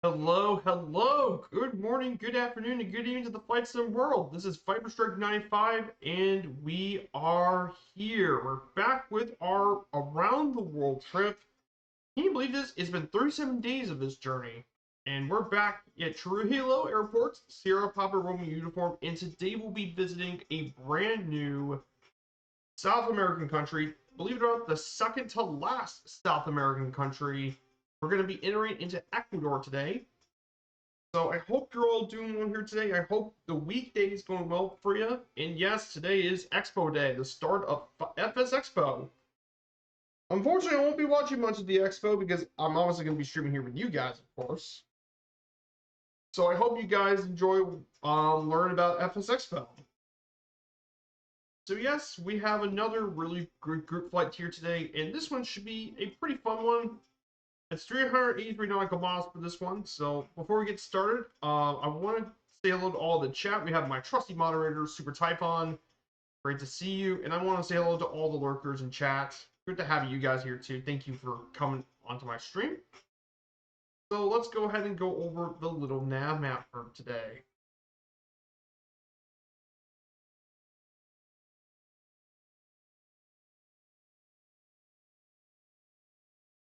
Hello, hello, good morning, good afternoon, and good evening to the Flight Sim world. This is Viperstrike 95, and we are here. We're back with our around the world trip. Can you believe this? It's been 37 days of this journey, and we're back at Trujillo Airport, Sierra Papa Romeo uniform, and today we'll be visiting a brand new South American country. Believe it or not, the second to last South American country. We're going to be entering into Ecuador today. So I hope you're all doing well here today. I hope the weekday is going well for you. And yes, today is Expo Day, the start of FS Expo. Unfortunately, I won't be watching much of the Expo because I'm obviously going to be streaming here with you guys, of course. So I hope you guys enjoy learning about FS Expo. So yes, we have another really good group flight here today, and this one should be a pretty fun one. It's 383 nautical miles for this one. So before we get started, I want to say hello to all the chat. We have my trusty moderator, Super Typhon. Great to see you. And I want to say hello to all the lurkers in chat. Good to have you guys here too. Thank you for coming onto my stream. So let's go ahead and go over the little nav map for today.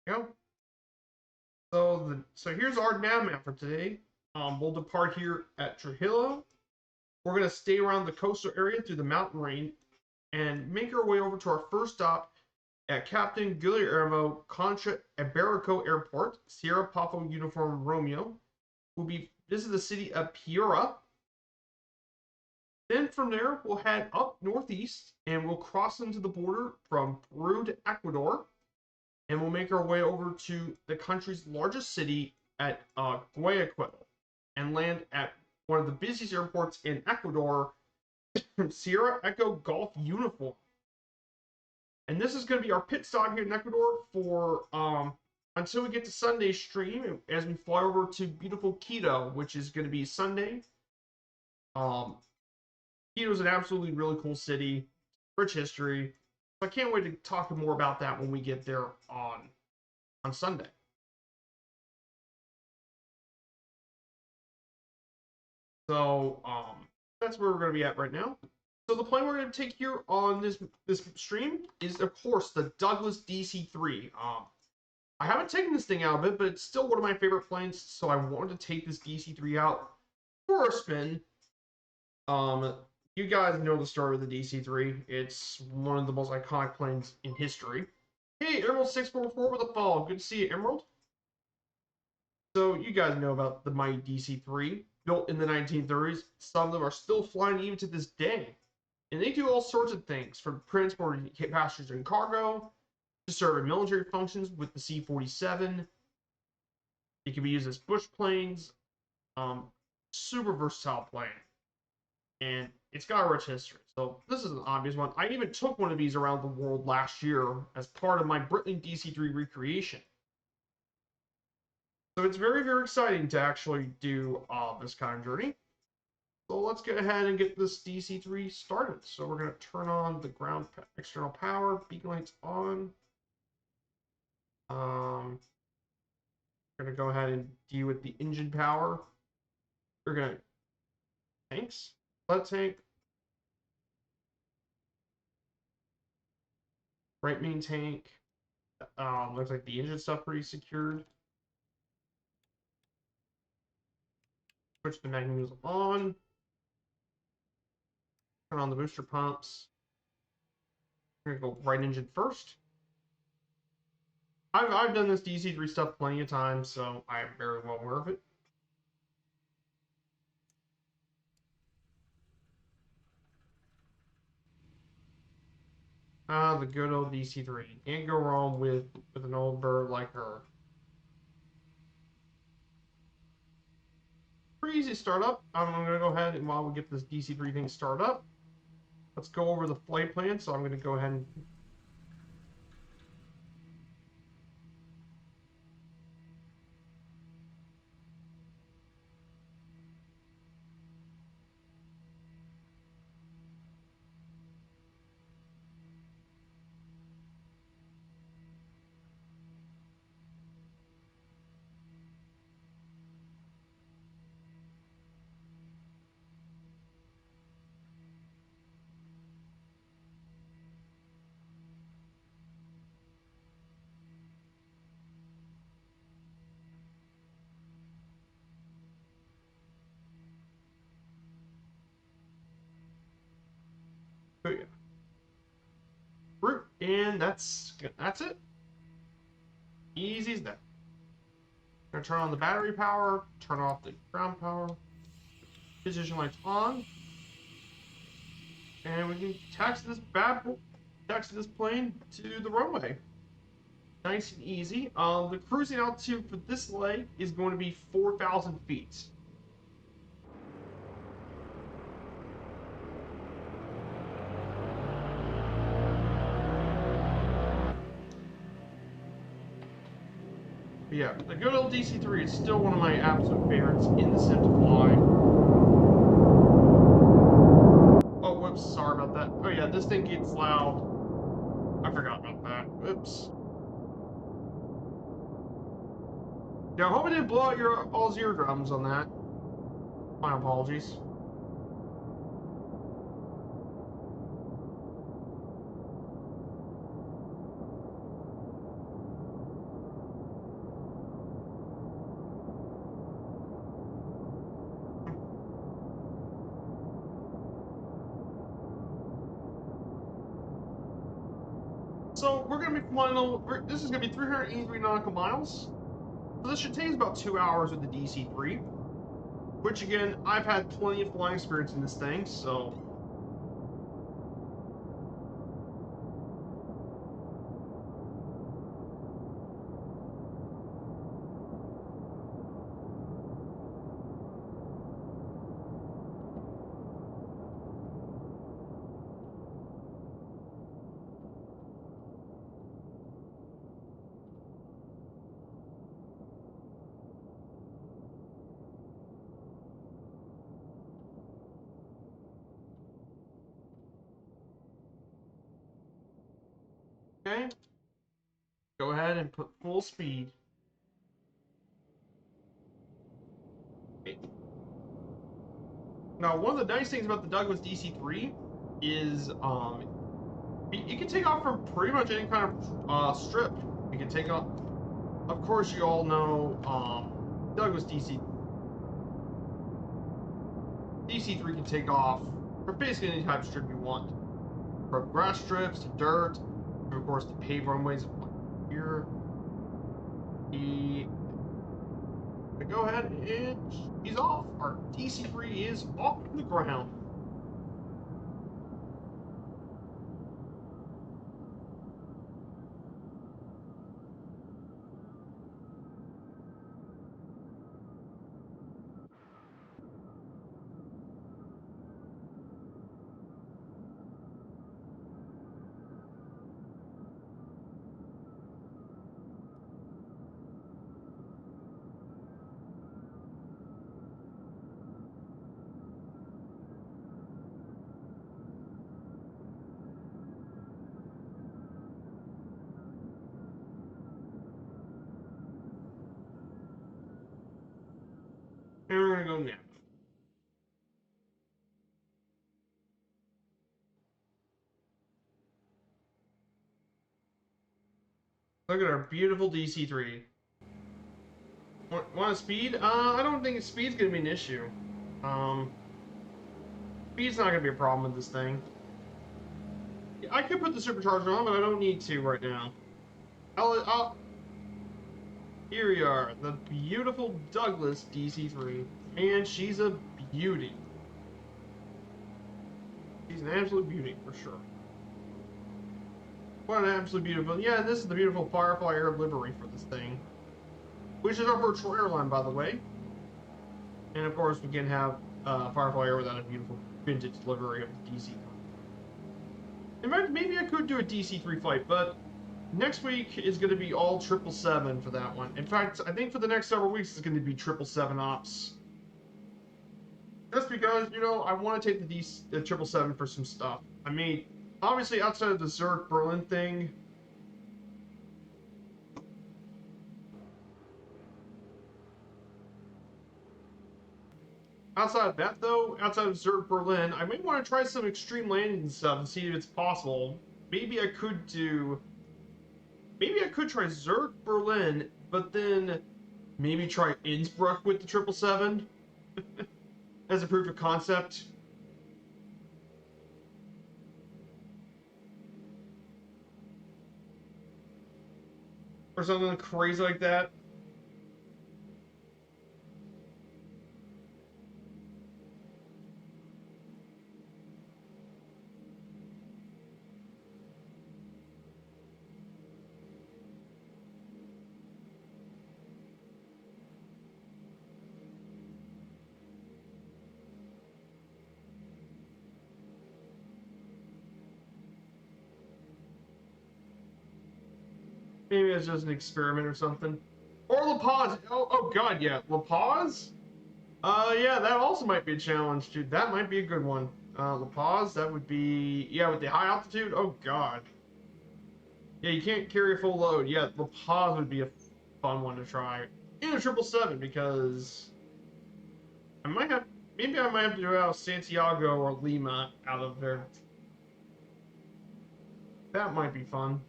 Go. So here's our nav map for today. We'll depart here at Trujillo. We're going to stay around the coastal area through the mountain range and make our way over to our first stop at Captain Guillermo Contra Iberico Airport, Sierra Papa Uniform Romeo. This is the city of Piura. Then from there, we'll head up northeast and we'll cross into the border from Peru to Ecuador. And we'll make our way over to the country's largest city at Guayaquil and land at one of the busiest airports in Ecuador, Sierra Echo Golf Uniform. And this is going to be our pit stop here in Ecuador for until we get to Sunday's stream as we fly over to beautiful Quito, which is going to be Sunday. Quito is an absolutely really cool city, rich history. So I can't wait to talk more about that when we get there on Sunday. So that's where we're going to be at right now. So the plane we're going to take here on this stream is, of course, the Douglas DC-3. I haven't taken this thing out of it, but it's still one of my favorite planes, so I wanted to take this DC-3 out for a spin. You guys know the story of the DC-3. It's one of the most iconic planes in history. Hey, Emerald 644 with a follow. Good to see you, Emerald. So you guys know about the mighty DC-3, built in the 1930s. Some of them are still flying even to this day. And they do all sorts of things, from transporting passengers and cargo, to serve in military functions with the C-47. It can be used as bush planes. Super versatile plane. And it's got a rich history. So this is an obvious one. I even took one of these around the world last year as part of my Brittany DC-3 recreation. So it's very, very exciting to actually do this kind of journey. So let's get ahead and get this DC-3 started. So we're going to turn on the ground external power, beacon lights on. We're going to go ahead and deal with the engine power. We're going to tanks, flood tank, right main tank. Looks like the engine stuff pretty secured. Switch the magnums on. Turn on the booster pumps. We're going to go right engine first. I've done this DC-3 stuff plenty of times, so I am very well aware of it. The good old DC-3. Can't go wrong with an old bird like her. Pretty easy startup. I'm going to go ahead and while we get this DC-3 thing started up, let's go over the flight plan. So I'm going to go ahead and And that's it. Easy as that. Gonna turn on the battery power, turn off the ground power, position lights on, and we can taxi this plane to the runway. Nice and easy. The cruising altitude for this leg is going to be 4,000 feet. But yeah, the good old DC-3 is still one of my absolute favorites in the sim to fly. Oh, whoops, sorry about that. Oh yeah, this thing gets loud. I forgot about that. Whoops. Yeah, I hope I didn't blow out all's eardrums on that. My apologies. So we're gonna be flying. This is gonna be 383 nautical miles. So this should take us about 2 hours with the DC-3. Which again, I've had plenty of flying experience in this thing, so. Okay. Go ahead and put full speed. Okay. Now, one of the nice things about the Douglas DC-3 is it can take off from pretty much any kind of strip. It can take off. Of course, you all know Douglas DC-3 can take off from basically any type of strip you want, from grass strips to dirt, and of course the paved runways here. Go ahead and he's off. Our DC-3 is off the ground. And we're gonna go now. Look at our beautiful DC-3. Want a speed? I don't think speed's gonna be an issue. Speed's not gonna be a problem with this thing. I could put the supercharger on, but I don't need to right now. Here we are, the beautiful Douglas DC-3, and she's a beauty. She's an absolute beauty for sure. What an absolute beautiful! Yeah, this is the beautiful Firefly Air livery for this thing, which is our virtual airline, by the way. And of course, we can have Firefly Air without a beautiful vintage livery of the DC-3. In fact, maybe I could do a DC-3 flight, but next week is going to be all 777 for that one. In fact, I think for the next several weeks it's going to be 777 ops. Just because, you know, I want to take the 777 for some stuff. I mean, obviously outside of the Zurich Berlin thing, outside of that though, outside of Zurich Berlin, I may want to try some extreme landings and stuff and see if it's possible. Maybe I could try Zurich Berlin, but then maybe try Innsbruck with the 777 as a proof of concept. or something crazy like that. Maybe it's just an experiment or something. Or La Paz. Oh god, yeah. La Paz? Yeah, that also might be a challenge, dude. That might be a good one. La Paz, that would be... Yeah, with the high altitude? Oh god. Yeah, you can't carry a full load. Yeah, La Paz would be a fun one to try. In a 777, because... I might have... Maybe I might have to do out Santiago or Lima out of there. That might be fun.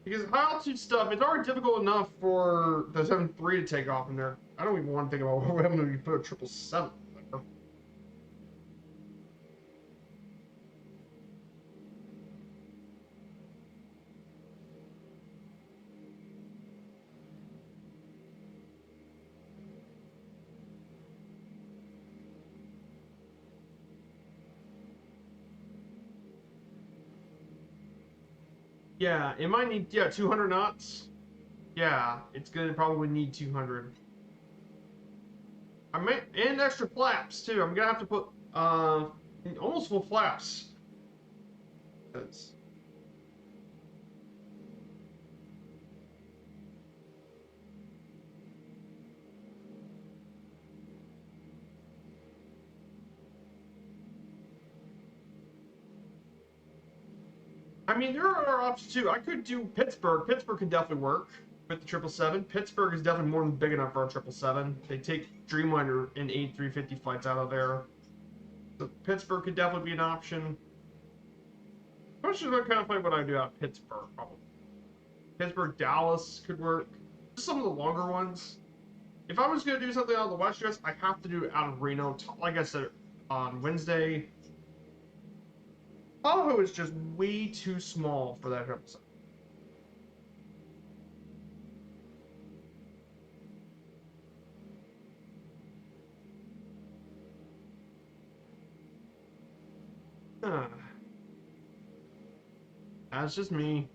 Because high altitude stuff, it's already difficult enough for the 7.3 to take off in there. I don't even want to think about what happened when you put a 777 there. Yeah, it might need, yeah, 200 knots. Yeah, it's gonna probably need 200. I may, and extra flaps too. I'm gonna have to put, almost full flaps. 'Cause- I mean, there are options too. I could do Pittsburgh. Pittsburgh could definitely work with the 777. Pittsburgh is definitely more than big enough for a 777. They take Dreamliner and A350 flights out of there. So Pittsburgh could definitely be an option. Question is what kind of flight would I do out of Pittsburgh? Probably Pittsburgh, Dallas could work. Just some of the longer ones. If I was gonna do something out of the West Coast, I have to do it out of Reno. Like I said on Wednesday, Tahoe is just way too small for that episode. Huh. That's just me.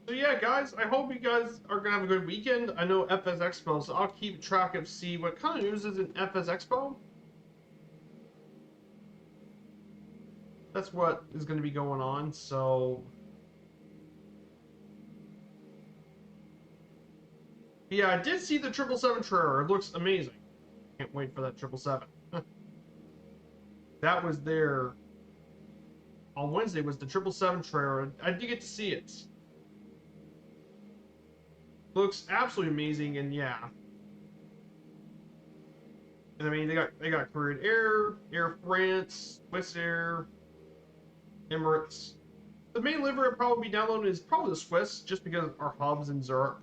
So yeah, guys, I hope you guys are gonna have a good weekend. I know FS Expo, so I'll keep track of see what kind of news is in FS Expo. That's what is going to be going on. So yeah, I did see the 777 trailer. It looks amazing. Can't wait for that 777. That was there on Wednesday. Was the 777 trailer? I did get to see it. Looks absolutely amazing, and yeah. And I mean, they got Korean Air, Air France, Swiss Air, Emirates. The main livery I'll probably be downloading is probably the Swiss, just because our hubs in Zurich.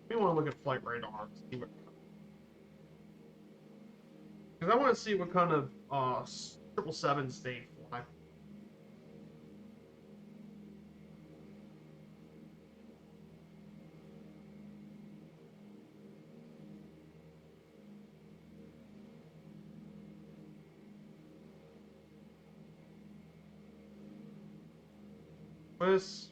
We want to look at flight radar, see what, because I want to see what kind of 777s they fly. Swiss.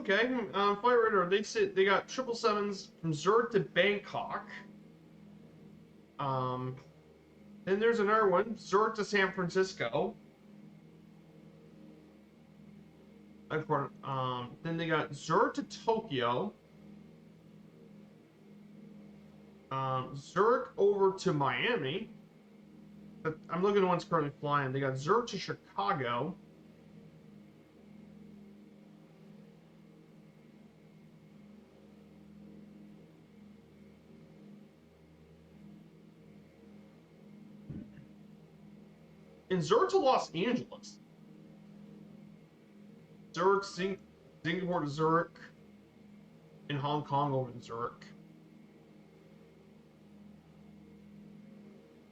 Okay. Flight radar. They got 777s from Zurich to Bangkok. Um, then there's another one, Zurich to San Francisco. Then they got Zurich to Tokyo. Zurich over to Miami. But I'm looking at the ones currently flying. They got Zurich to Chicago. And Zurich to Los Angeles. Singapore to Zurich. And Hong Kong over to Zurich.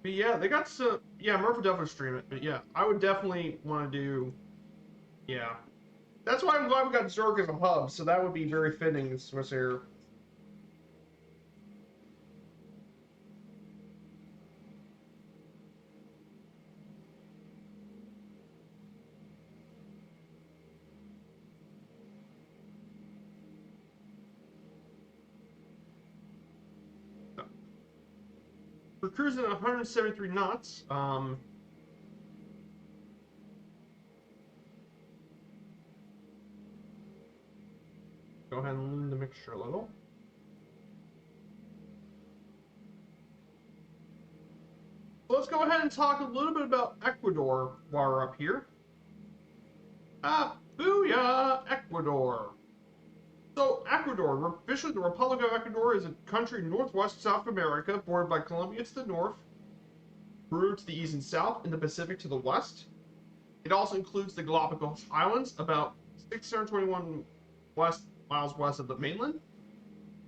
But yeah, they got some. Yeah, Murph would definitely stream it. But yeah, I would definitely want to do. Yeah. That's why I'm glad we got Zurich as a hub, so that would be very fitting in Swiss Air. We're cruising at 173 knots. Go ahead and lean the mixture a little. So let's go ahead and talk a little bit about Ecuador while we're up here. Booyah, Ecuador. So Ecuador, officially the Republic of Ecuador, is a country in northwest South America, bordered by Colombia to the north, Peru to the east and south, and the Pacific to the west. It also includes the Galapagos Islands, about 621 miles west of the mainland.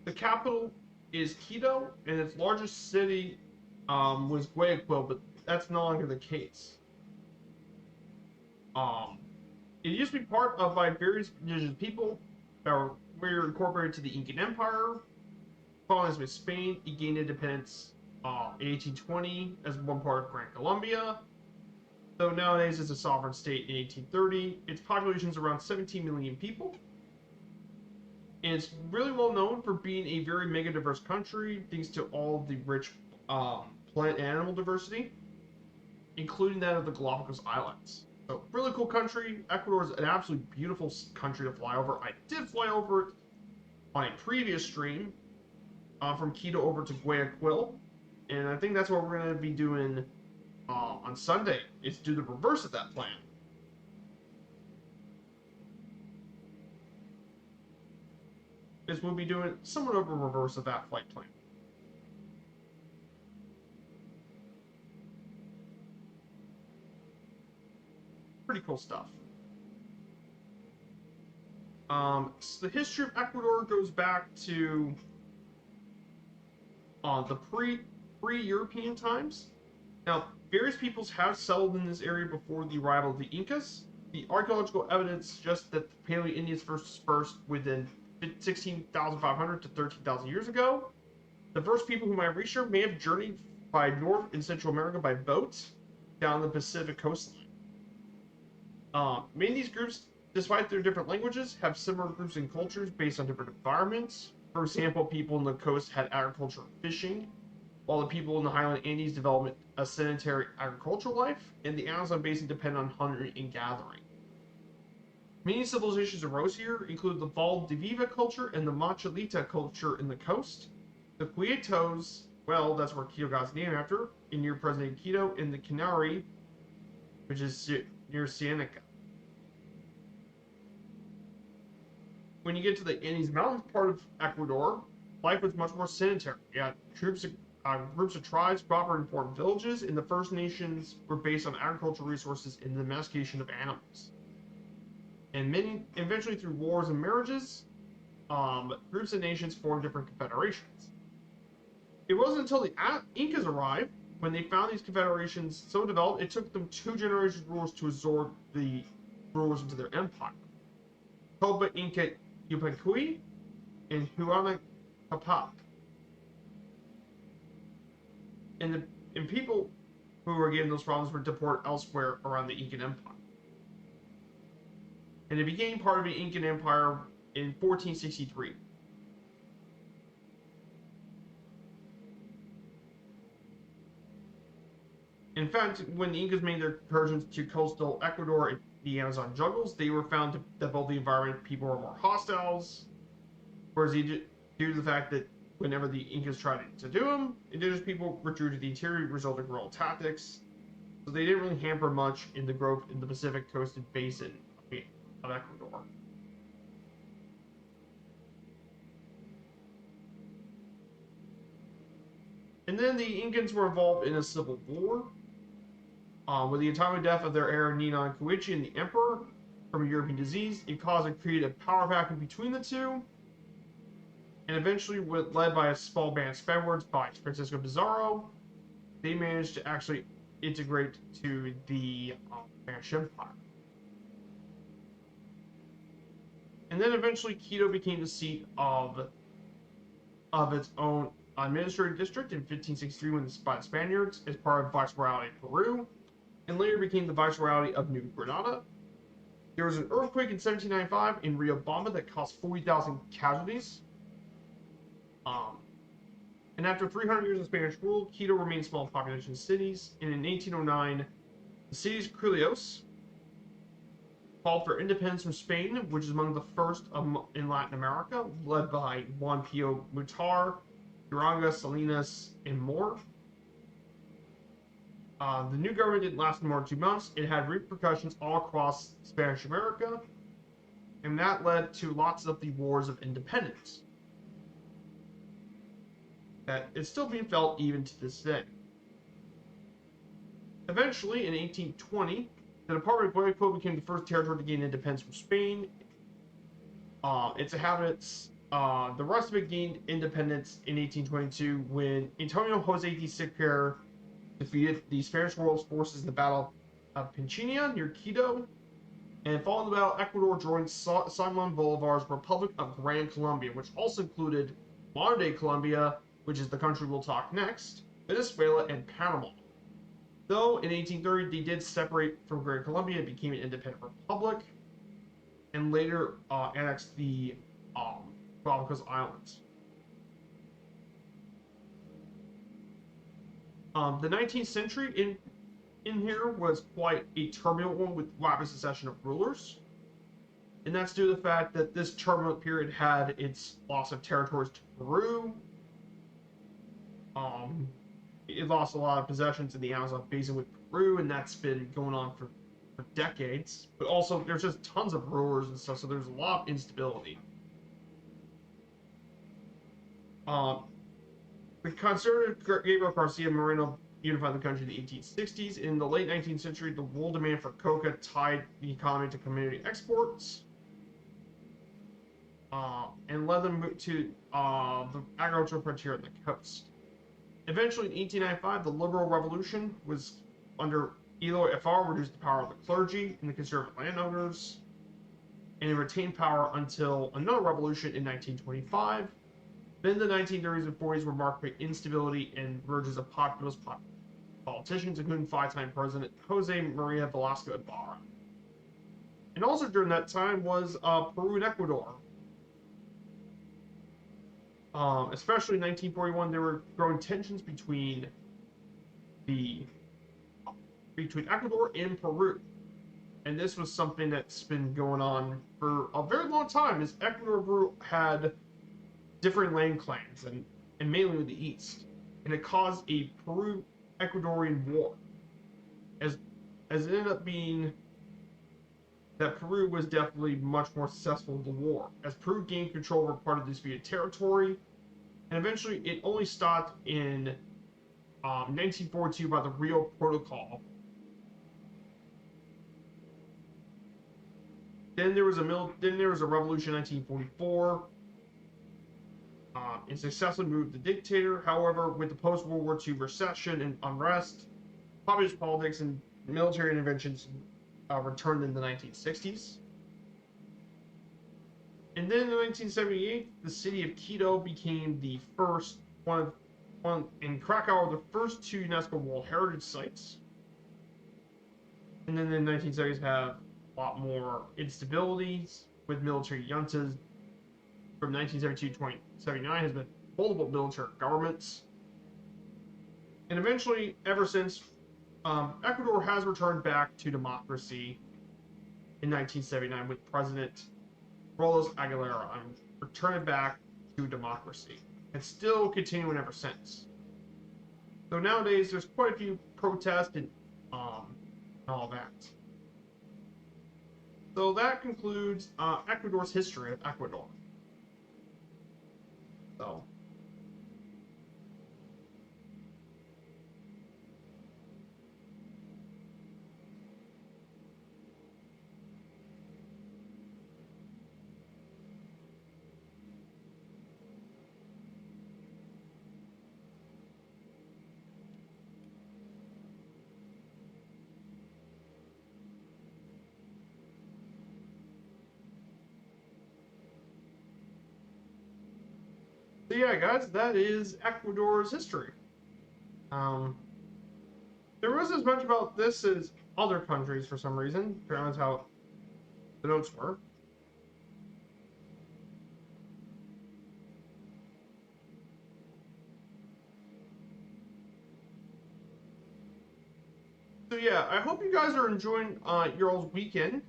The capital is Quito, and its largest city was Guayaquil, but that's no longer the case. It used to be part of by various indigenous people that were incorporated to the Incan Empire. Colonized by Spain, it gained independence in 1820 as one part of Gran Colombia. Though nowadays it's a sovereign state in 1830. Its population is around 17 million people. And it's really well known for being a very mega diverse country, thanks to all the rich plant and animal diversity, including that of the Galapagos Islands. So, really cool country. Ecuador is an absolutely beautiful country to fly over. I did fly over it on a previous stream from Quito over to Guayaquil, and I think that's what we're going to be doing on Sunday, is do the reverse of that plan. Is we'll be doing somewhat of a reverse of that flight plan. Pretty cool stuff. So the history of Ecuador goes back to the pre-European times. Now, various peoples have settled in this area before the arrival of the Incas. The archaeological evidence suggests that the Paleo-Indians first dispersed within 16,500 to 13,000 years ago. The first people whom I researched may have journeyed by North and Central America by boat down the Pacific coastline. Many of these groups, despite their different languages, have similar groups and cultures based on different environments. For example, people on the coast had agriculture and fishing, while the people in the highland Andes developed a sedentary agricultural life, and the Amazon basin depended on hunting and gathering. Many civilizations arose here, including the Valdivia culture and the Machalita culture in the coast. The Quietos, well, that's where Quito got its name after, in near present-day Quito, and the Canary, which is near Cienega. When you get to the Andes Mountains part of Ecuador, life was much more sedentary. You had groups of tribes proper and formed villages, and the First Nations were based on agricultural resources and the domestication of animals. And eventually through wars and marriages, groups of nations formed different confederations. It wasn't until the Incas arrived, when they found these confederations so developed, it took them 2 generations of rulers to absorb the rulers into their empire. Toba Inca Yupanqui and Huayna Capac. And people who were given those problems were deported elsewhere around the Incan Empire. And it became part of the Incan Empire in 1463. In fact, when the Incas made their incursions to coastal Ecuador and the Amazon jungles, they were found that both the environment people were more hostiles, whereas due to the fact that whenever the Incas tried to do them, indigenous people withdrew to the interior, resulting in guerrilla tactics. So they didn't really hamper much in the growth in the Pacific coastal basin of Ecuador. And then the Incans were involved in a civil war, with the untimely death of their heir Ninan Kuichi and the emperor from a European disease. It caused a creative power vacuum between the two, and eventually, led by a small band of Spaniards by Francisco Pizarro, they managed to actually integrate to the Spanish Empire. And then eventually Quito became the seat of its own administrative district in 1563 by the Spaniards as part of Viceroyalty of Peru, and later became the Viceroyalty of New Granada. There was an earthquake in 1795 in Riobamba that caused 40,000 casualties. And after 300 years of Spanish rule, Quito remained small population cities, and in 1809, the city's Culios called for independence from Spain, which is among the first in Latin America, led by Juan Pío Mutar, Uranga, Salinas, and more. The new government didn't last more than 2 months. It had repercussions all across Spanish America, and that led to lots of the wars of independence that is still being felt even to this day. Eventually, in 1820, the Department of Guayaquil became the first territory to gain independence from Spain. Its inhabitants, the rest of it gained independence in 1822 when Antonio Jose de Siqueira defeated the Spanish Royal forces in the Battle of Pinchinia near Quito. And following the battle, Ecuador joined Simon Bolivar's Republic of Gran Colombia, which also included modern-day Colombia, which is the country we'll talk next, Venezuela, and Panama. Though in 1830 they did separate from Gran Colombia and became an independent republic, and later annexed the Galapagos Islands. The 19th century in here was quite a turbulent one with rapid succession of rulers, and that's due to the fact that this turbulent period had its loss of territories to Peru. It lost a lot of possessions in the Amazon basin with Peru, and that's been going on for decades. But also, there's just tons of rulers and stuff, so there's a lot of instability. The conservative Gabriel Garcia Moreno unified the country in the 1860s. In the late 19th century, the world demand for coca tied the economy to community exports, and led them to the agricultural frontier on the coast. Eventually, in 1895, the Liberal Revolution was under Eloy Fr reduced the power of the clergy and the conservative landowners, and it retained power until another revolution in 1925. Then the 1930s and 40s were marked by instability and mergers of populist politicians, including 5-time President Jose Maria Velasco Ibarra. And also during that time was Peru and Ecuador. Especially in 1941, there were growing tensions between Ecuador and Peru, and this was something that's been going on for a very long time. As Ecuador and Peru had different land claims, and mainly with the east, and it caused a Peru-Ecuadorian war. As it ended up being that Peru was definitely much more successful in the war, as Peru gained control over part of the disputed territory, and eventually it only stopped in 1942 by the Rio Protocol. Then there was a revolution in 1944. It successfully moved the dictator. However, with the post-World War II recession and unrest, populist politics and military interventions returned in the 1960s. And then in 1978, the city of Quito became the first one, and Krakow were the first 2 UNESCO World Heritage Sites. And then the 1970s have a lot more instabilities with military juntas from 1972 to 2079 has been multiple military governments. And eventually, ever since, Ecuador has returned back to democracy in 1979 with President Carlos Aguilera returning back to democracy. And still continuing ever since. So nowadays, there's quite a few protests and all that. So that concludes Ecuador's history of Ecuador. So. So yeah, guys, that is Ecuador's history. There wasn't as much about this as other countries for some reason. Apparently, that's how the notes were. So yeah, I hope you guys are enjoying your all's weekend.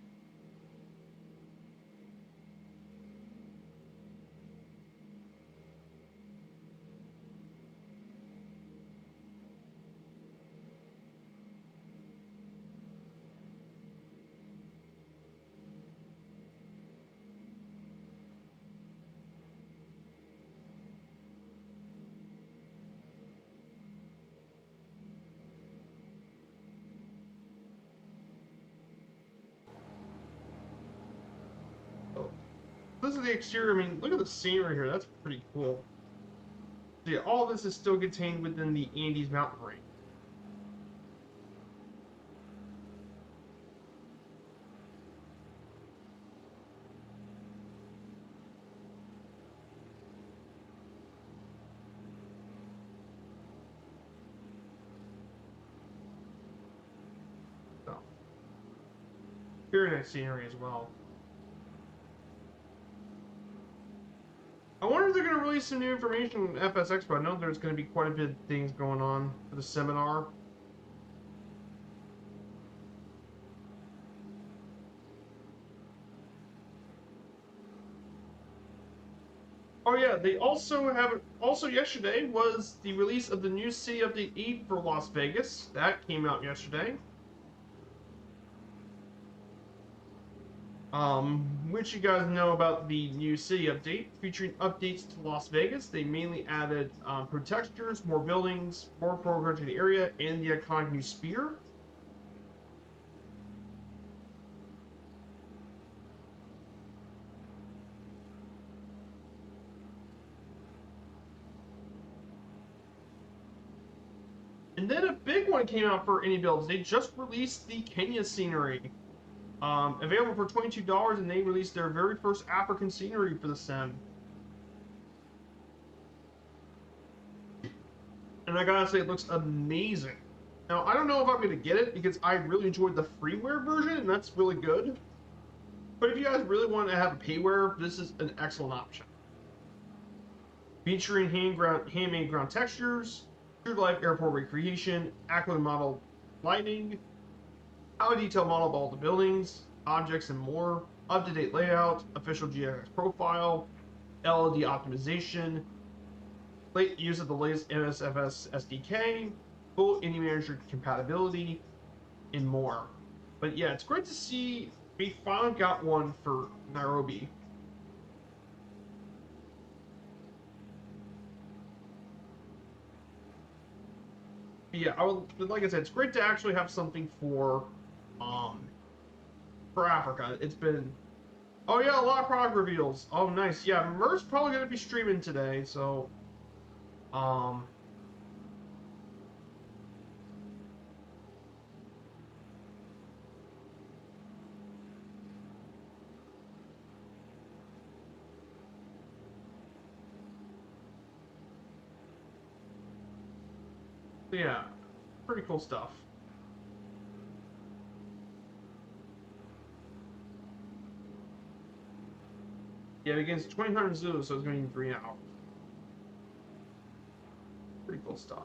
So, this is the exterior. I mean, look at the scenery here. That's pretty cool. So yeah, all this is still contained within the Andes mountain range. So, very nice scenery as well. I wonder if they're going to release some new information on FS Expo. I know there's going to be quite a bit of things going on for the seminar. Oh yeah, they also have. Also yesterday was the release of the new city update 8 for Las Vegas. That came out yesterday. Which you guys know about the new city update, featuring updates to Las Vegas. They mainly added pro textures, more buildings, more programs in the area, and the iconic new spear. And then a big one came out for any builds. They just released the Kenya scenery. Available for $22, and they released their very first African scenery for the sim. And I gotta say, it looks amazing. Now, I don't know if I'm gonna get it because I really enjoyed the freeware version, and that's really good. But if you guys really want to have a payware, this is an excellent option. Featuring handmade ground textures, true to life airport recreation, accurate model lighting, how a detailed model of all the buildings, objects, and more, up-to-date layout, official GX profile, LED optimization, late use of the latest MSFS SDK, full indie manager compatibility, and more. But yeah, it's great to see we finally got one for Nairobi. Yeah, like I said, it's great to actually have something for Africa. It's been, oh yeah, a lot of product reveals. Oh nice, yeah, Mer's probably gonna be streaming today, so um, yeah, pretty cool stuff. Yeah, it begins 20 Zulu, so it's going to be 3 now. Pretty cool stuff.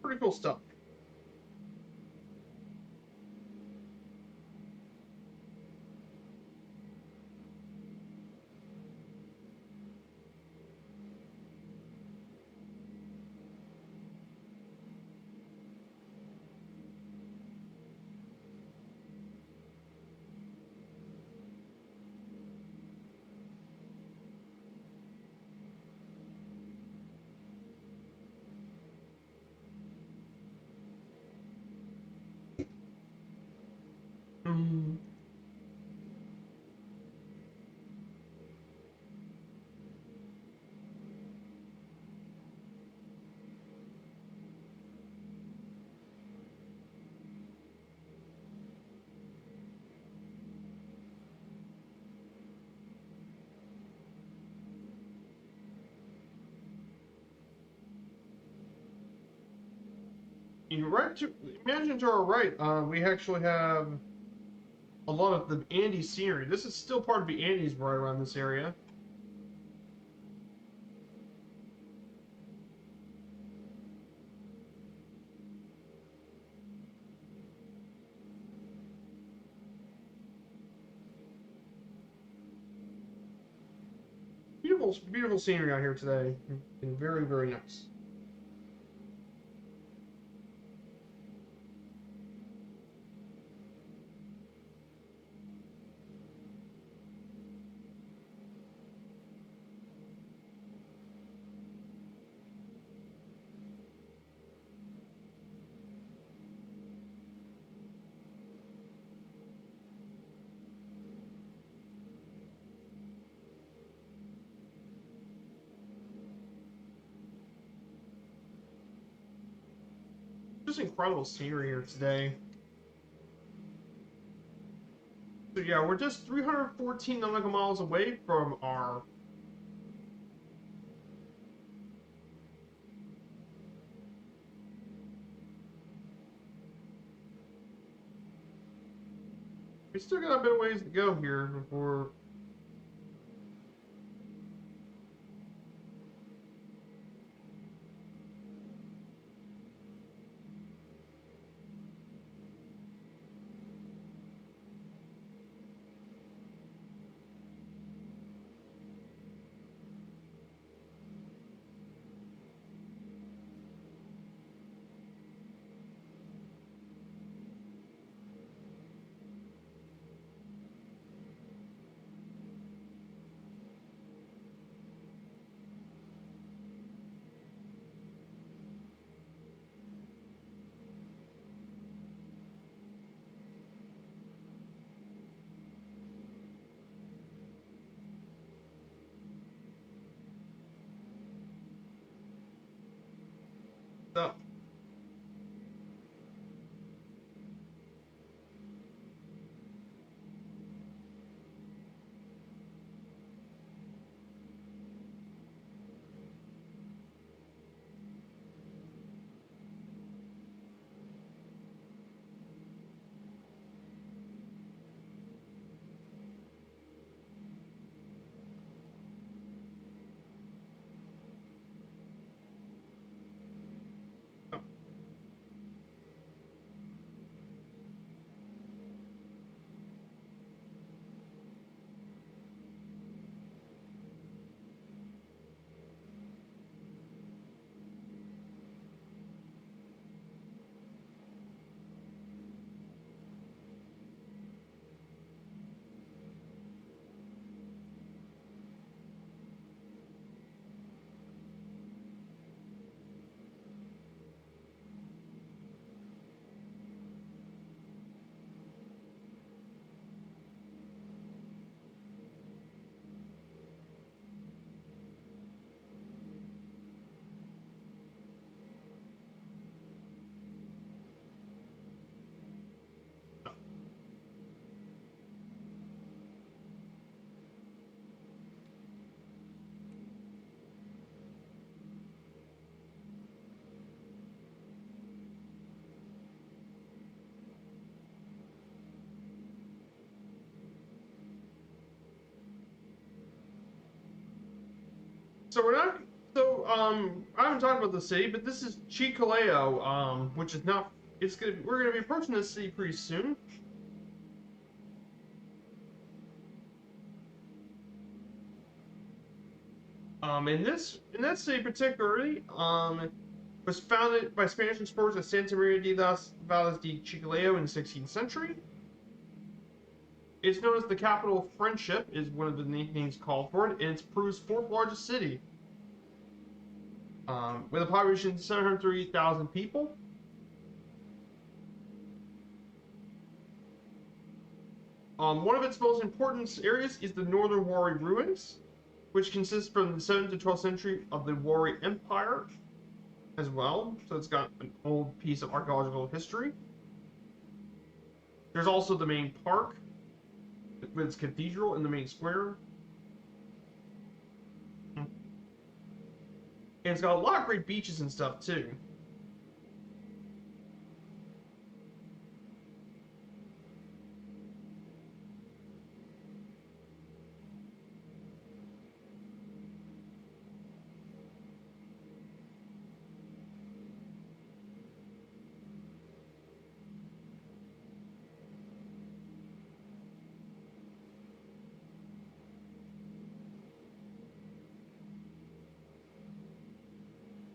Pretty cool stuff. Mm. Imagine to our right, we actually have a lot of the Andes scenery. This is still part of the Andes right around this area. Beautiful, beautiful scenery out here today. And very, very nice. Just incredible scenery here today. So yeah, we're just 314 nautical miles away from our... We still got a bit of ways to go here before... So, So we're not. So I haven't talked about the city, but this is Chicaleo, which is not. It's gonna. We're gonna be approaching this city pretty soon. In that city particularly, was founded by Spanish explorers at Santa Maria de las Valles de Chicaleo in the 16th century. It's known as the capital of friendship, is one of the names called for it, and it's Peru's fourth largest city, with a population of 738,000 people. One of its most important areas is the Northern Wari ruins, which consists from the 7th to 12th century of the Wari Empire as well. So it's got an old piece of archaeological history. There's also the main park with its cathedral in the main square. And it's got a lot of great beaches and stuff too.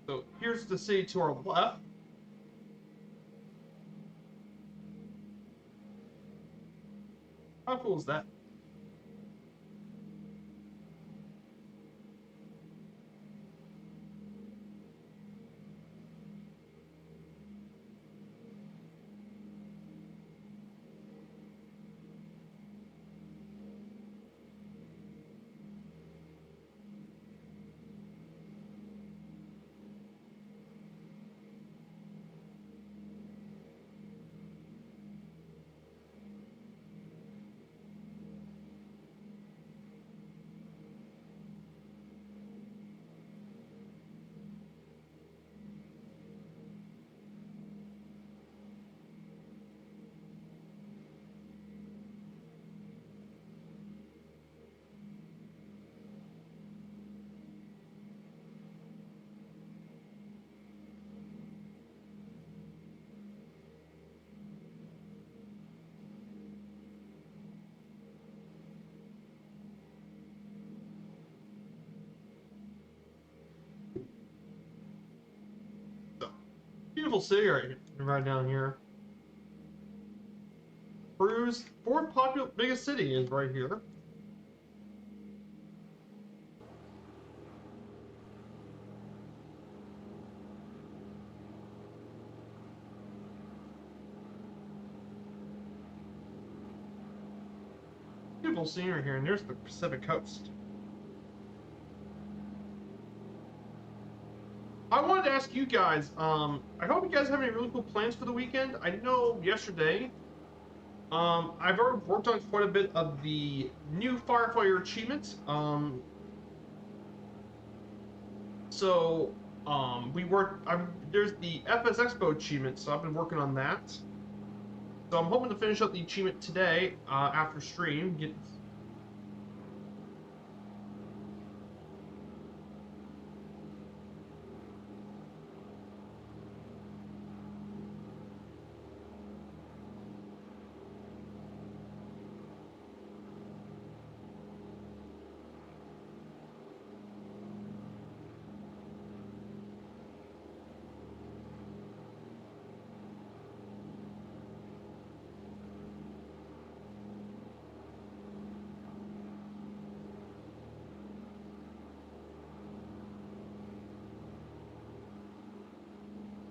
So here's the city to our left. How cool is that? So, beautiful city right down here. Peru's fourth biggest city is right here. Beautiful scenery here, and there's the Pacific coast. I wanted to ask you guys, I hope you guys have any really cool plans for the weekend. I know yesterday, I've already worked on quite a bit of the new firefighter achievements. So, there's the FS Expo achievement, so I've been working on that. So I'm hoping to finish up the achievement today, after stream.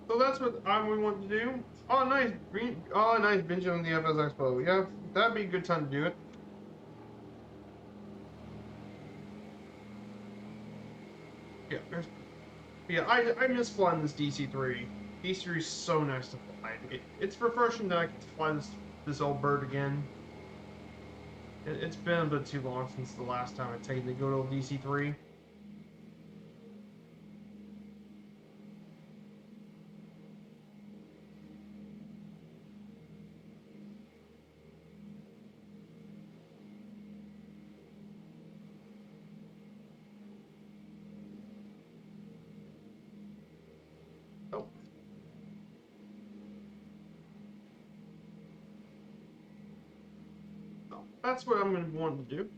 So that's what we want to do. Oh, nice green. Oh, nice binging on the FS Expo. Yeah, that'd be a good time to do it. Yeah, I miss flying this DC-3. DC-3 is so nice to fly. It's refreshing that I get to fly this old bird again. It's been a bit too long since the last time I've taken the good old DC-3. that's what I'm going to want to do.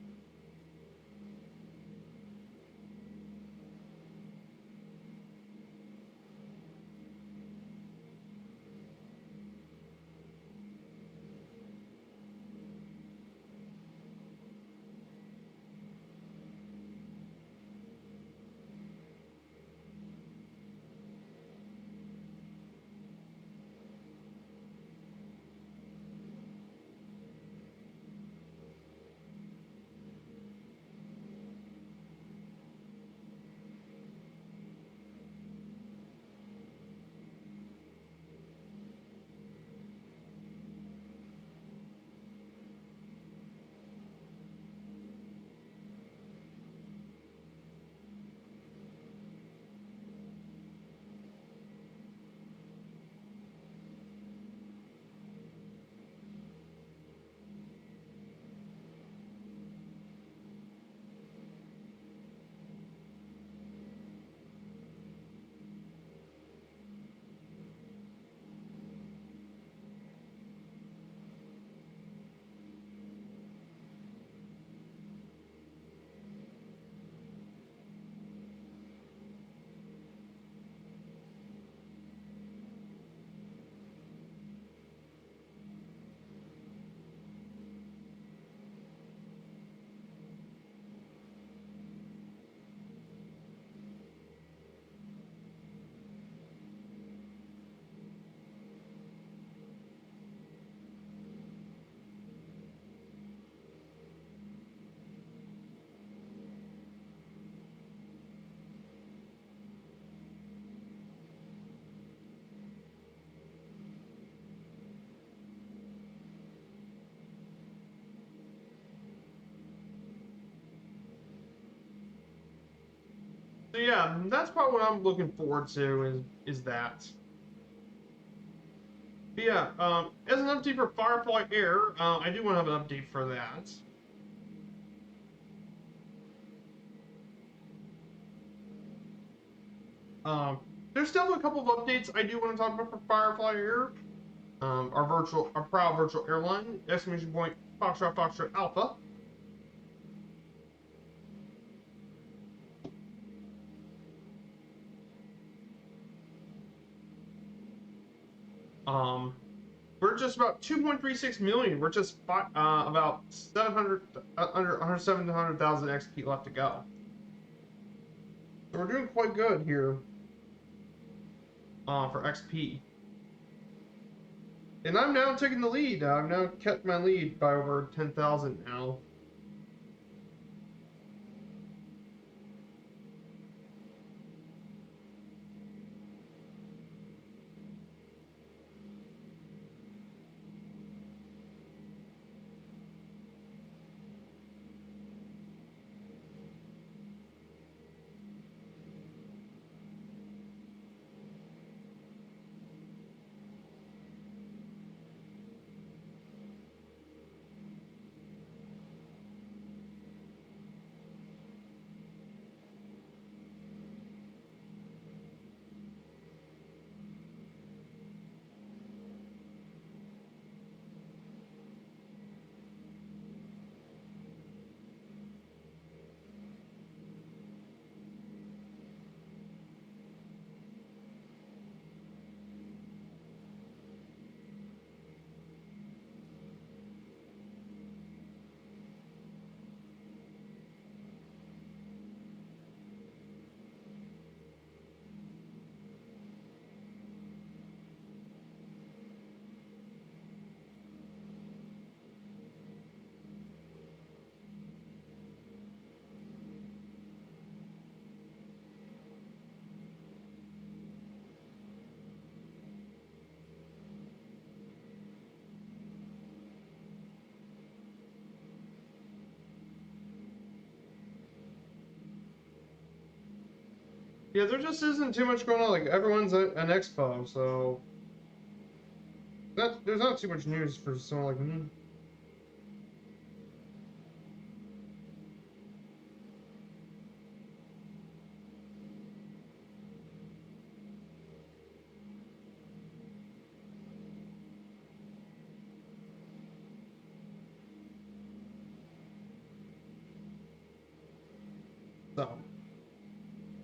So yeah, that's probably what I'm looking forward to is that. But yeah, as an update for Firefly Air, I do want to have an update for that. There's still a couple of updates I do want to talk about for Firefly Air. Our proud virtual airline, exclamation point, Foxtrot Foxtrot Alpha. Um, we're just about 2.36 million. We're just about 700 under 700,000 XP left to go. So we're doing quite good here for XP. And I'm now taking the lead. I've now kept my lead by over 10,000 now. Yeah, there just isn't too much going on. Like everyone's at an expo, so there's not too much news for someone like me.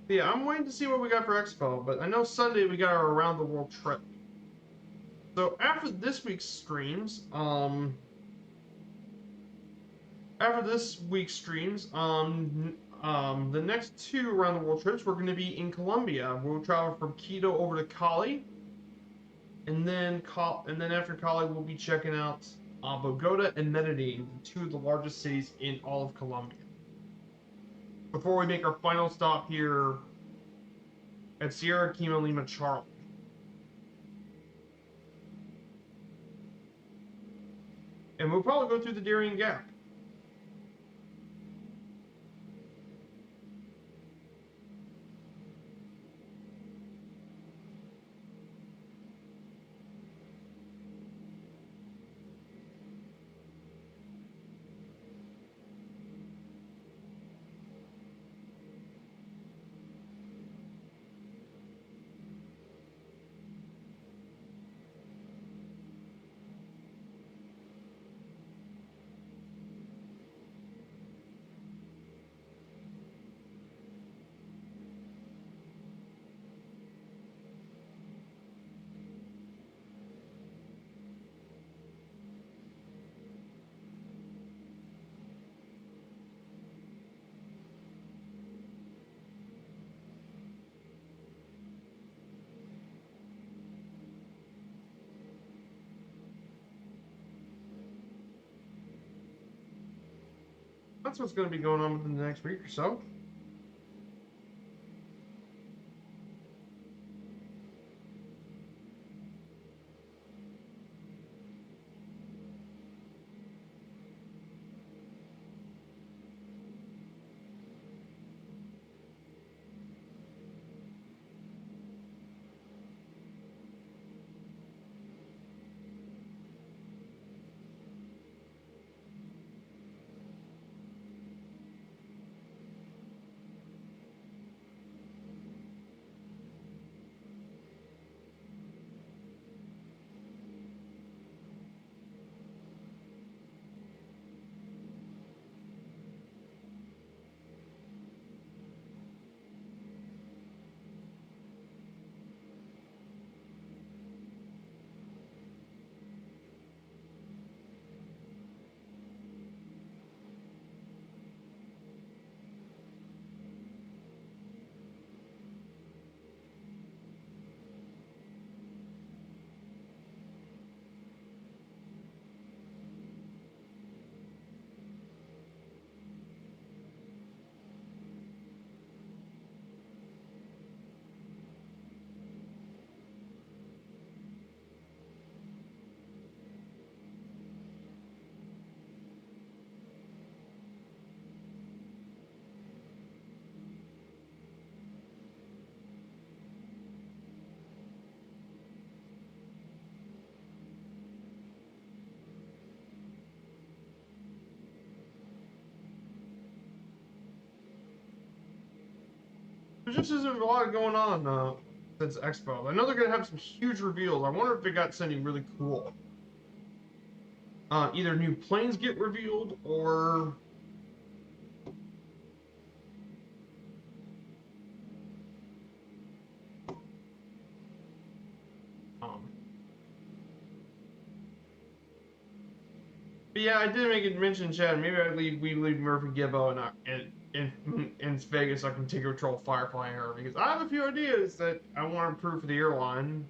Yeah, I'm waiting to see what we got for Expo, but I know Sunday we got our around the world trip. So after this week's streams, the next two around the world trips we're going to be in Colombia. We'll travel from Quito over to Cali, and then after Cali we'll be checking out Bogota and Medellin, two of the largest cities in all of Colombia. Before we make our final stop here at Sierra Kilo Lima Charlie. And we'll probably go through the Darien Gap. That's what's going to be going on within the next week or so. There just isn't a lot going on since Expo. I know they're going to have some huge reveals. I wonder if they got something really cool. Either new planes get revealed or but yeah, I did make it mention, Chad. Maybe we leave Murphy Gibbo in Vegas. So I can take control Firefly Air because I have a few ideas that I want to improve for the airline.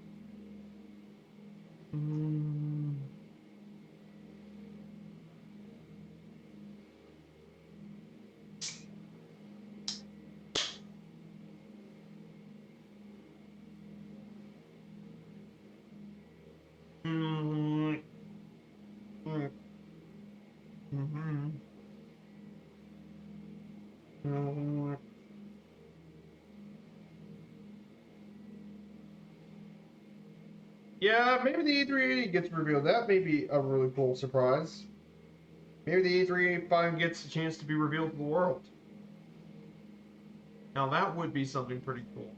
Yeah, maybe the A380 gets revealed. That may be a really cool surprise. Maybe the A380 finally gets a chance to be revealed to the world. Now that would be something pretty cool.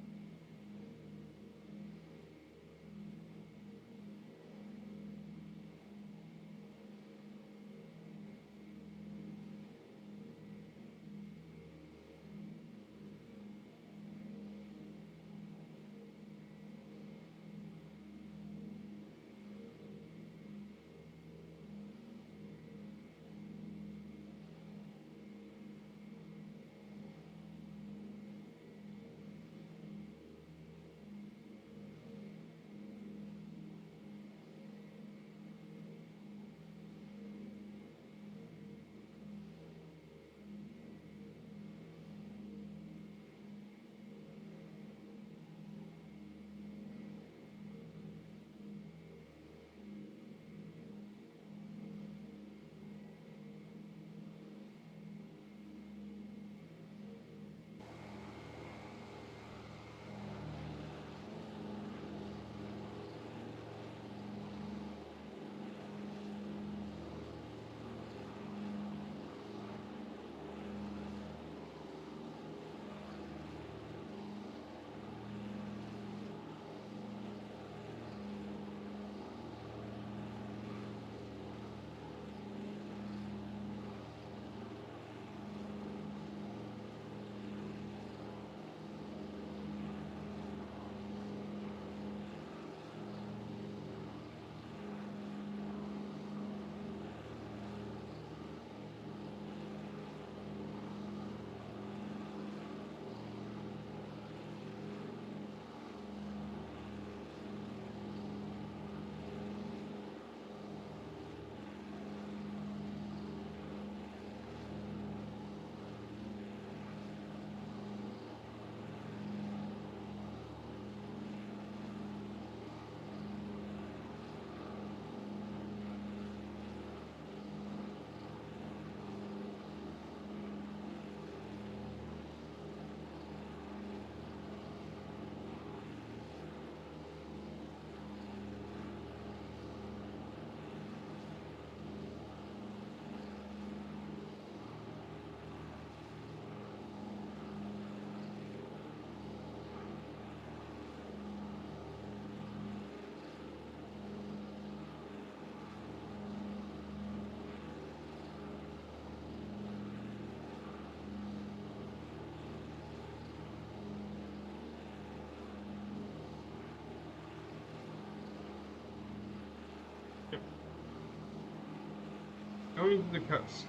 coming to the coast.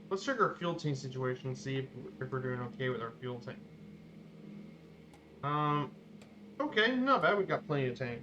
Let's check our fuel tank situation and see if we're doing okay with our fuel tank. Okay, not bad. We've got plenty of tank.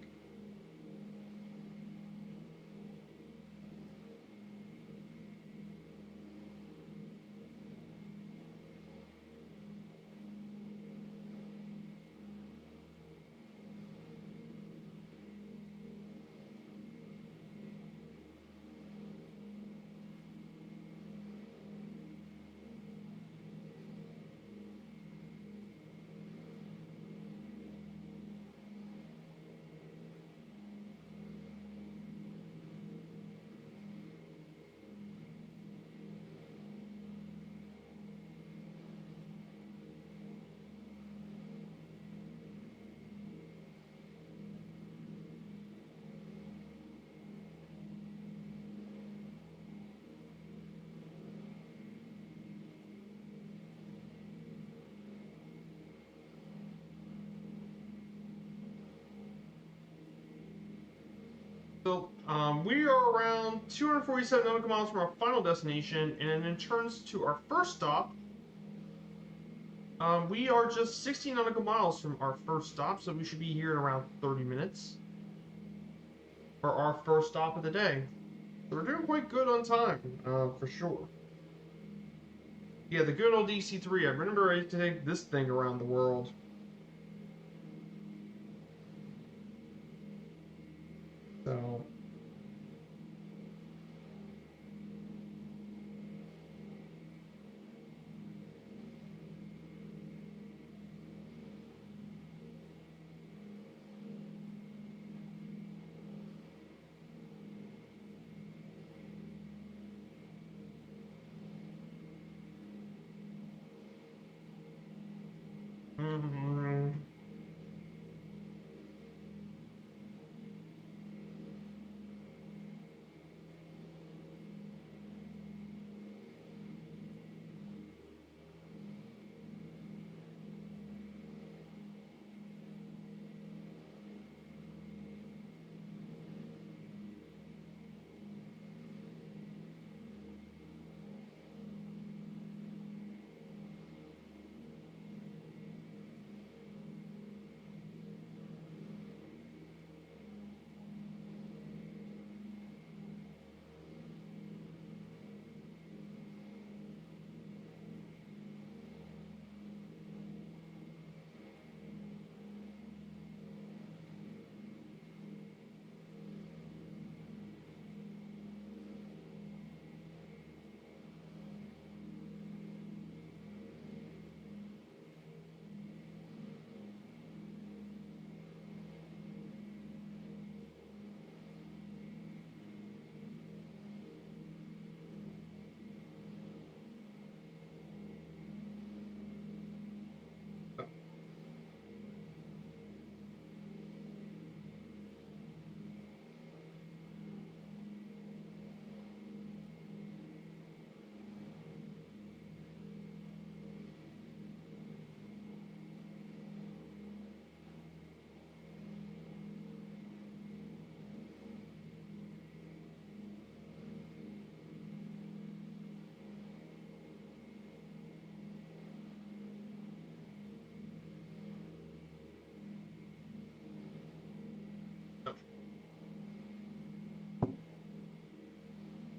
So, we are around 247 nautical miles from our final destination, and in turns to our first stop, we are just 16 nautical miles from our first stop, so we should be here in around 30 minutes for our first stop of the day. So we're doing quite good on time, for sure. Yeah, the good old DC-3. I remember I used to take this thing around the world. So... Mm-hmm.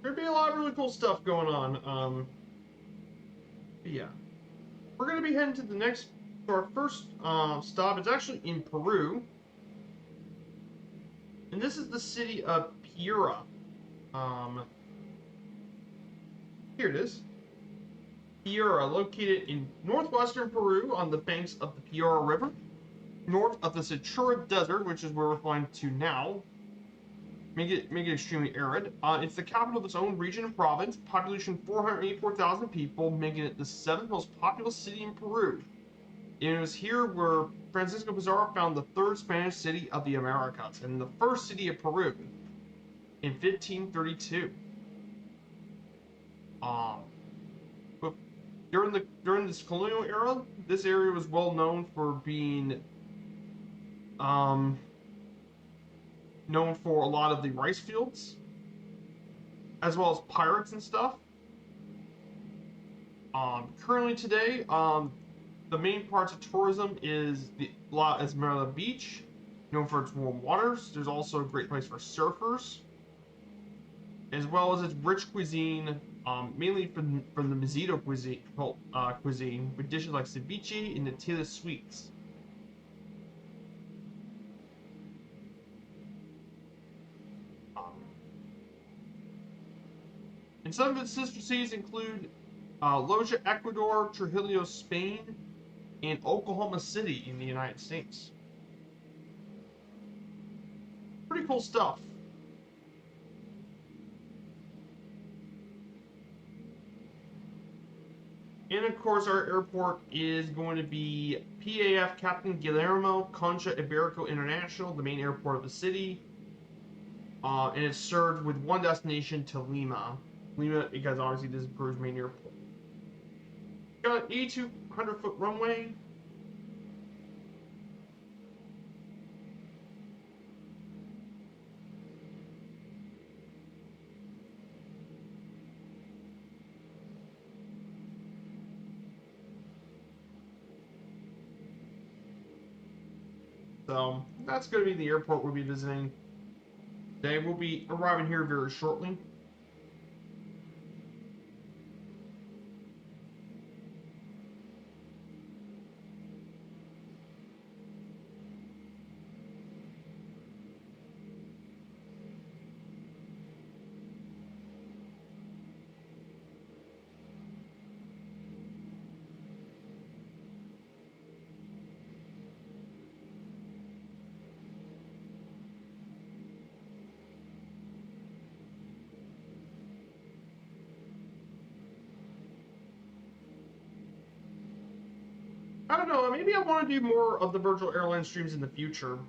There'd be a lot of really cool stuff going on. Yeah. We're going to be heading to the next, to our first stop. It's actually in Peru. And this is the city of Piura. Here it is. Piura, located in northwestern Peru on the banks of the Piura River, north of the Sechura Desert, which is where we're flying to now. Make it extremely arid. It's the capital of its own region and province, population 484,000 people, making it the 7th most populous city in Peru. And it was here where Francisco Pizarro found the 3rd Spanish city of the Americas, and the first city of Peru in 1532. But during this colonial era, this area was well known for being known for a lot of the rice fields, as well as pirates and stuff. Currently today, the main parts of tourism is the La Esmeralda Beach, known for its warm waters. There's also a great place for surfers, as well as its rich cuisine, mainly from the Mezquito cuisine, with dishes like ceviche and natilla sweets. Um, and some of its sister cities include Loja, Ecuador, Trujillo, Spain, and Oklahoma City in the United States. Pretty cool stuff. And of course, our airport is going to be PAF Captain Guillermo Concha Iberico International, the main airport of the city. And it's served with one destination to Lima. Lima, because obviously this is Peru's main airport. Got an 8,200-foot runway. So that's going to be the airport we'll be visiting. They will be arriving here very shortly. I don't know, maybe I want to do more of the virtual airline streams in the future.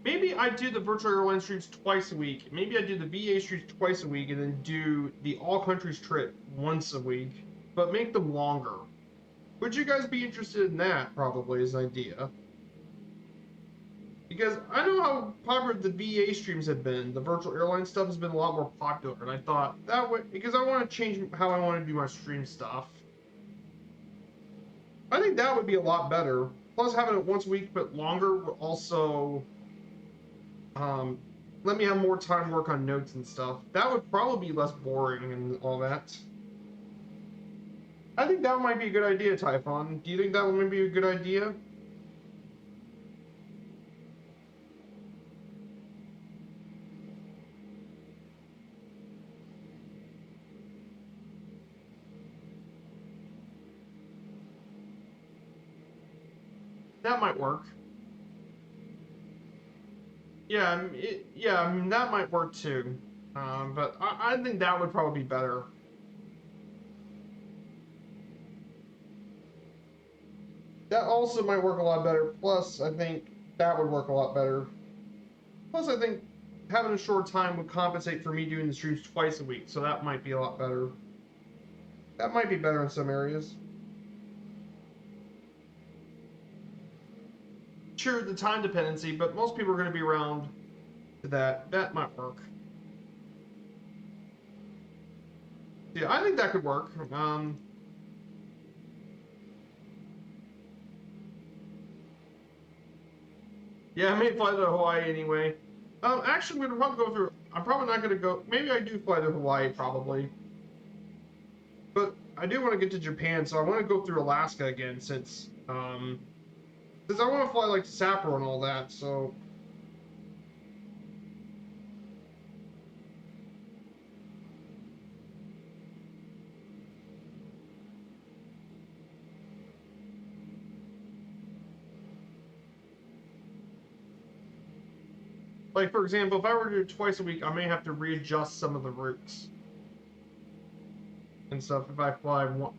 Maybe I do the virtual airline streams twice a week. Maybe I do the VA streams twice a week and then do the all countries trip once a week, but make them longer. Would you guys be interested in that? Probably as an idea. Because I know how popular the VA streams have been. The virtual airline stuff has been a lot more popular, and I thought that way because I want to change how I want to do my stream stuff. I think that would be a lot better. Plus, having it once a week but longer would also let me have more time to work on notes and stuff. That would probably be less boring and all that. I think that might be a good idea, Typhon. Do you think that would be a good idea? That might work. Yeah, that might work too. But I think that would probably be better. That also might work a lot better. Plus, I think that would work a lot better. Plus, I think having a short time would compensate for me doing the streams twice a week, so that might be a lot better. That might be better in some areas. Sure, the time dependency, but most people are going to be around to that. That might work. Yeah, I think that could work. Yeah, I may fly to Hawaii anyway. Actually, I'm gonna probably go through. I'm probably not gonna go. Maybe I do fly to Hawaii, probably. But I do want to get to Japan, so I want to go through Alaska again, since I want to fly like to Sapporo and all that. So like, for example, if I were to do it twice a week, I may have to readjust some of the routes and stuff if I fly one.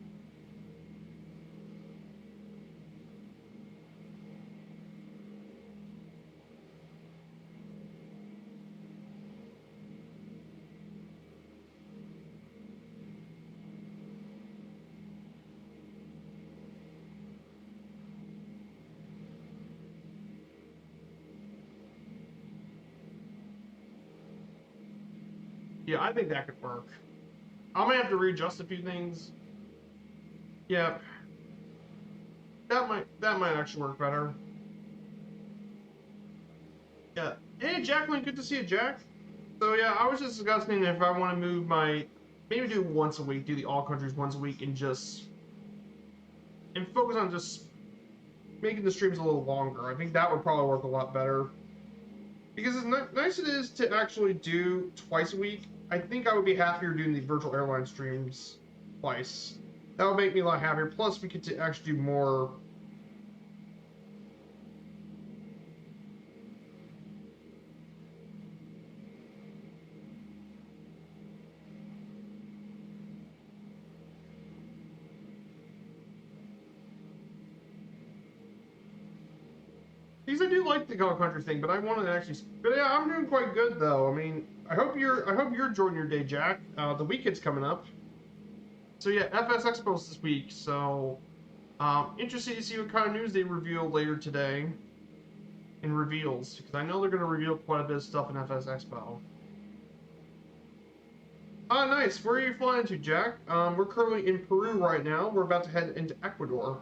Yeah, I think that could work. I might have to readjust a few things. Yeah, that might actually work better. Yeah. Hey, Jacqueline, good to see you, Jack. So yeah, I was just discussing if I want to move my maybe do once a week, do the all countries once a week, and focus on just making the streams a little longer. I think that would probably work a lot better. Because as nice it is to actually do twice a week, I think I would be happier doing the virtual airline streams twice. That would make me a lot happier. Plus, we get to actually do more. Because I do like the Call Country thing, but I want to actually. But yeah, I'm doing quite good though. I mean, I hope you're enjoying your day, Jack. The weekend's coming up. So yeah, FS Expo's this week. So interested to see what kind of news they reveal later today. In reveals, because I know they're going to reveal quite a bit of stuff in FS Expo. Ah, nice. Where are you flying to, Jack? We're currently in Peru right now. We're about to head into Ecuador.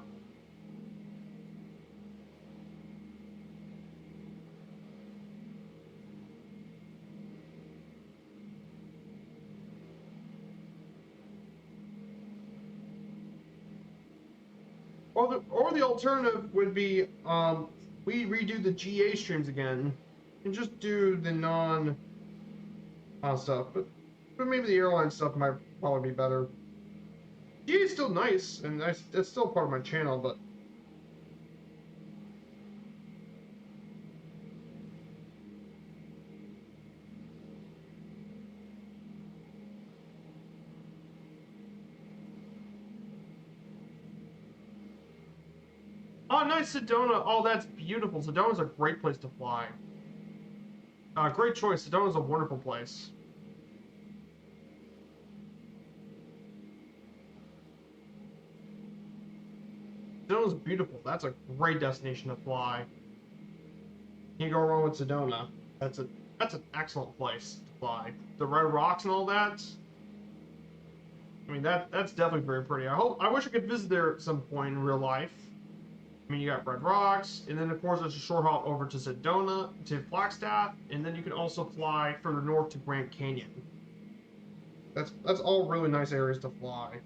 Or the alternative would be we redo the GA streams again and just do the non stuff. But maybe the airline stuff might probably be better. GA is still nice, and it's still part of my channel, but. Oh, nice, Sedona. Oh, that's beautiful. Sedona's a great place to fly. Great choice. Sedona's a wonderful place. Sedona's beautiful. That's a great destination to fly. Can't go wrong with Sedona. That's an excellent place to fly. The red rocks and all that. I mean that's definitely very pretty. I wish I could visit there at some point in real life. I mean, you got Red Rocks, and then of course there's a short haul over to Sedona, to Flagstaff, and then you can also fly further north to Grand Canyon. That's all really nice areas to fly.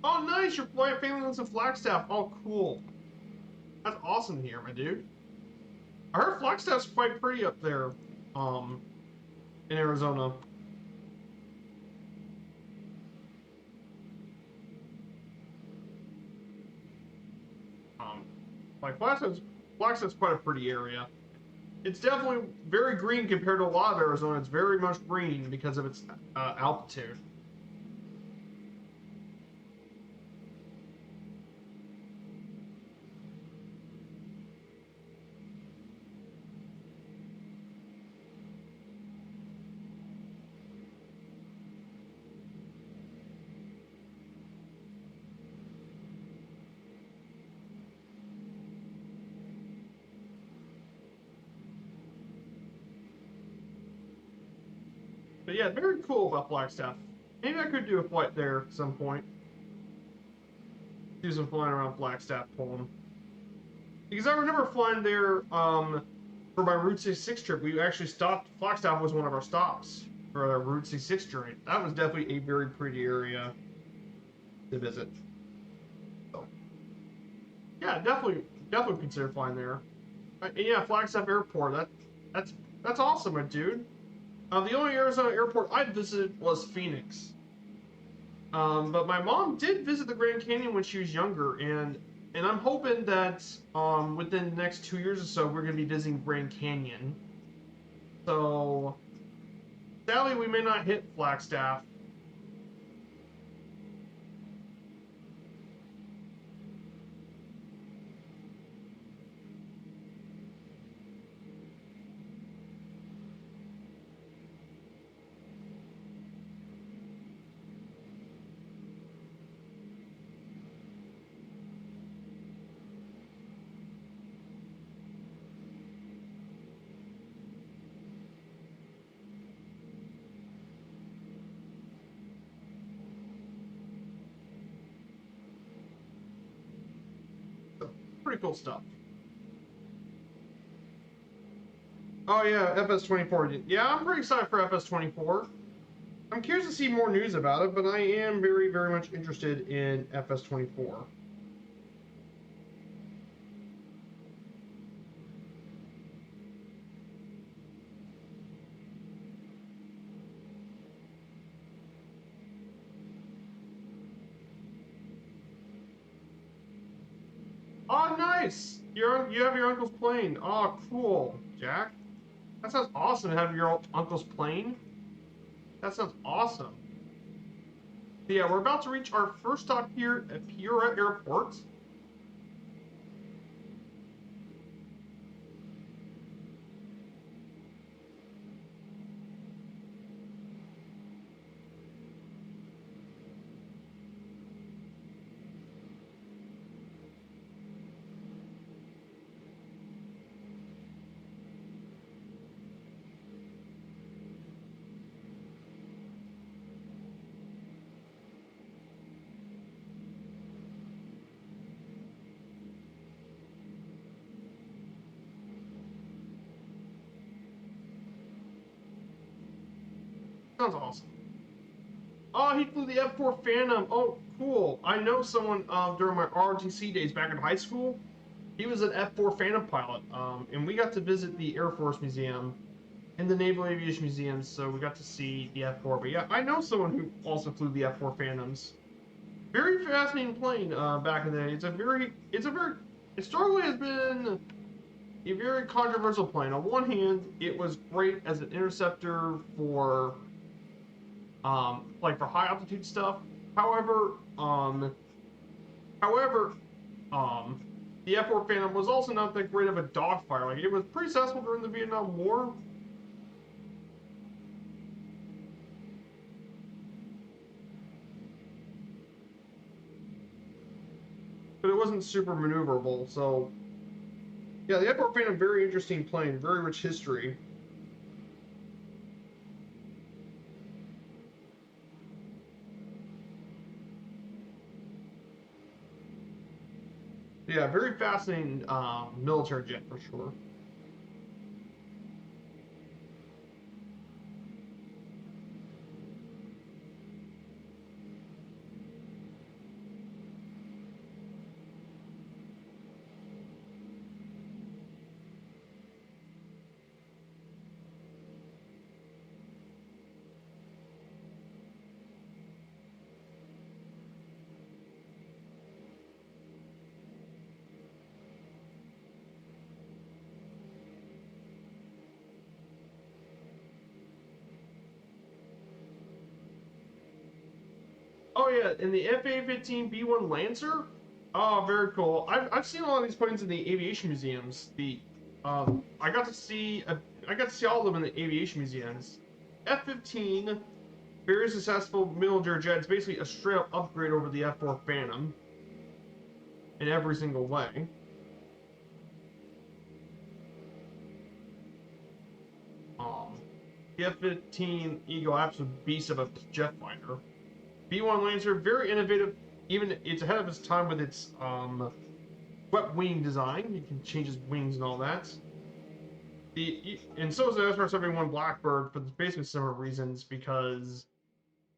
Oh, nice! Your family lives in Flagstaff. Oh, cool. That's awesome to hear, my dude. I heard Flagstaff's quite pretty up there, in Arizona. Um, like Flagstaff's quite a pretty area. It's definitely very green compared to a lot of Arizona. It's very much green because of its altitude. But yeah, very cool about Flagstaff. Maybe I could do a flight there at some point. Do some flying around Flagstaff pulling. Because I remember flying there for my Route 66 trip. We actually stopped. Flagstaff was one of our stops for our Route 66 journey. That was definitely a very pretty area to visit. So, yeah, definitely consider flying there. And yeah, Flagstaff Airport. That's awesome, my dude. The only Arizona airport I visited was Phoenix. But my mom did visit the Grand Canyon when she was younger, and I'm hoping that within the next 2 years or so we're gonna be visiting Grand Canyon. So sadly, we may not hit Flagstaff. pretty cool stuff. Oh yeah, FS24. Yeah, I'm pretty excited for FS24. I'm curious to see more news about it, but I am very, very much interested in FS24. Oh, nice! You have your uncle's plane. Oh, cool, Jack. That sounds awesome to have your uncle's plane. That sounds awesome. But yeah, we're about to reach our first stop here at Peoria Airport. Sounds awesome. Oh, he flew the F4 Phantom. Oh, cool. I know someone during my ROTC days back in high school. He was an F4 Phantom pilot, and we got to visit the Air Force Museum and the Naval Aviation Museum, so we got to see the F4. But yeah, I know someone who also flew the F4 Phantoms. Very fascinating plane back in the day. Historically has been a very controversial plane. On one hand, it was great as an interceptor for like for high altitude stuff. However, however, the F4 Phantom was also not that great of a dogfighter. Like it was pretty successful during the Vietnam War. But it wasn't super maneuverable, so yeah, the F4 Phantom, very interesting plane, very rich history. Yeah, very fascinating military jet for sure. Oh yeah, in the FA-15 B1 Lancer. Oh, very cool. I've seen a lot of these planes in the aviation museums. I got to see all of them in the aviation museums. F-15, very successful military jet. It's basically a straight up upgrade over the F-4 Phantom in every single way. The F-15 Eagle, absolute beast of a jet fighter. B1 Lancer, very innovative. Even it's ahead of its time with its swept wing design. You can change its wings and all that. And so is the SPR-71 Blackbird for basically similar reasons, because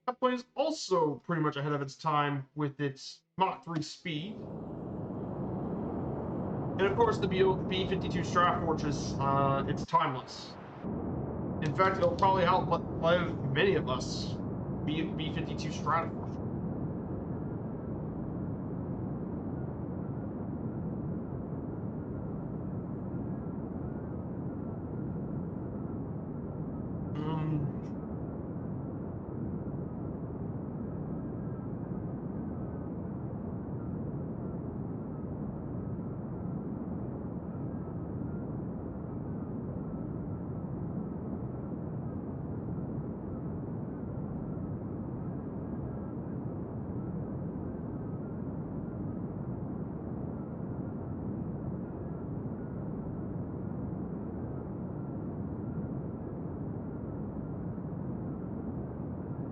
that plane is also pretty much ahead of its time with its Mach 3 speed. And of course, the B-52 Stratfortress, it's timeless. In fact, it'll probably outlive many of us. B-52 Stratfortress.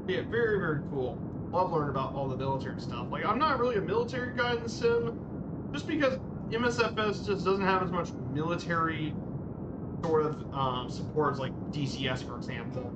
Yeah, very, very cool. Love learning about all the military stuff. Like, I'm not really a military guy in the sim, just because MSFS just doesn't have as much military sort of support as like DCS, for example.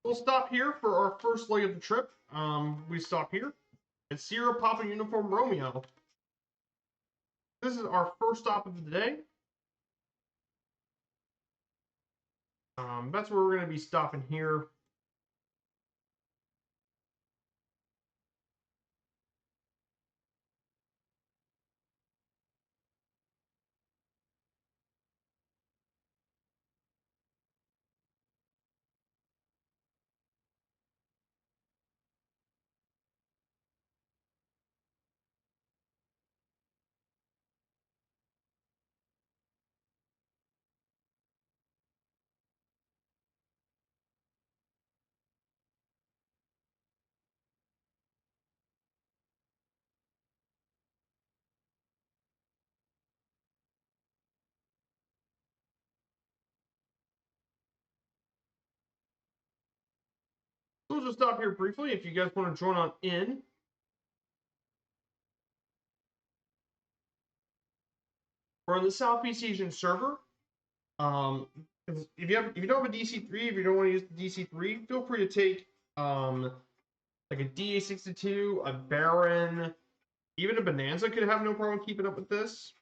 We'll stop here for our first leg of the trip. We stop here at Sierra Papa Uniform Romeo. This is our first stop of the day. That's where we're going to be stopping here. We'll just stop here briefly if you guys want to join on in. We're on the Southeast Asian server. If you don't have a DC3, if you don't want to use the DC3, feel free to take like a DA62, a Baron, even a Bonanza could have no problem keeping up with this.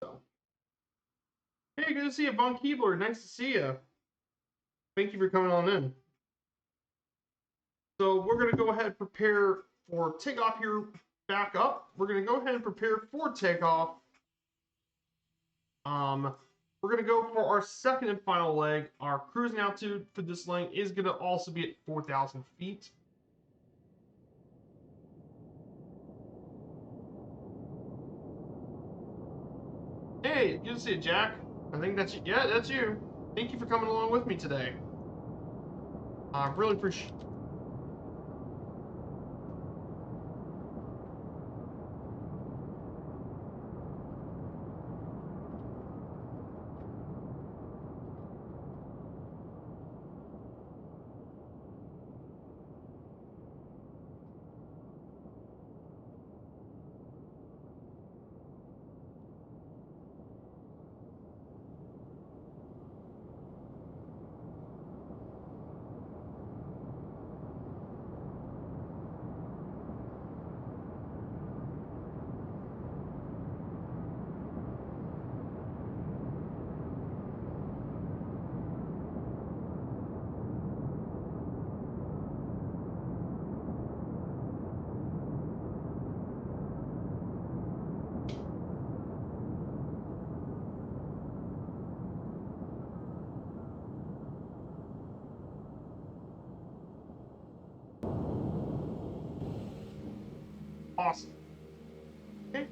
So, hey, good to see you, Von Keebler. Nice to see you. Thank you for coming on in. So we're going to go ahead and prepare for takeoff here. Back up. We're going to go ahead and prepare for takeoff. We're going to go for our second and final leg. Our cruising altitude for this leg is going to also be at 4,000 feet. Hey, good to see you, Jack. I think that's you. Yeah, that's you. Thank you for coming along with me today. I really appreciate. Awesome. Okay.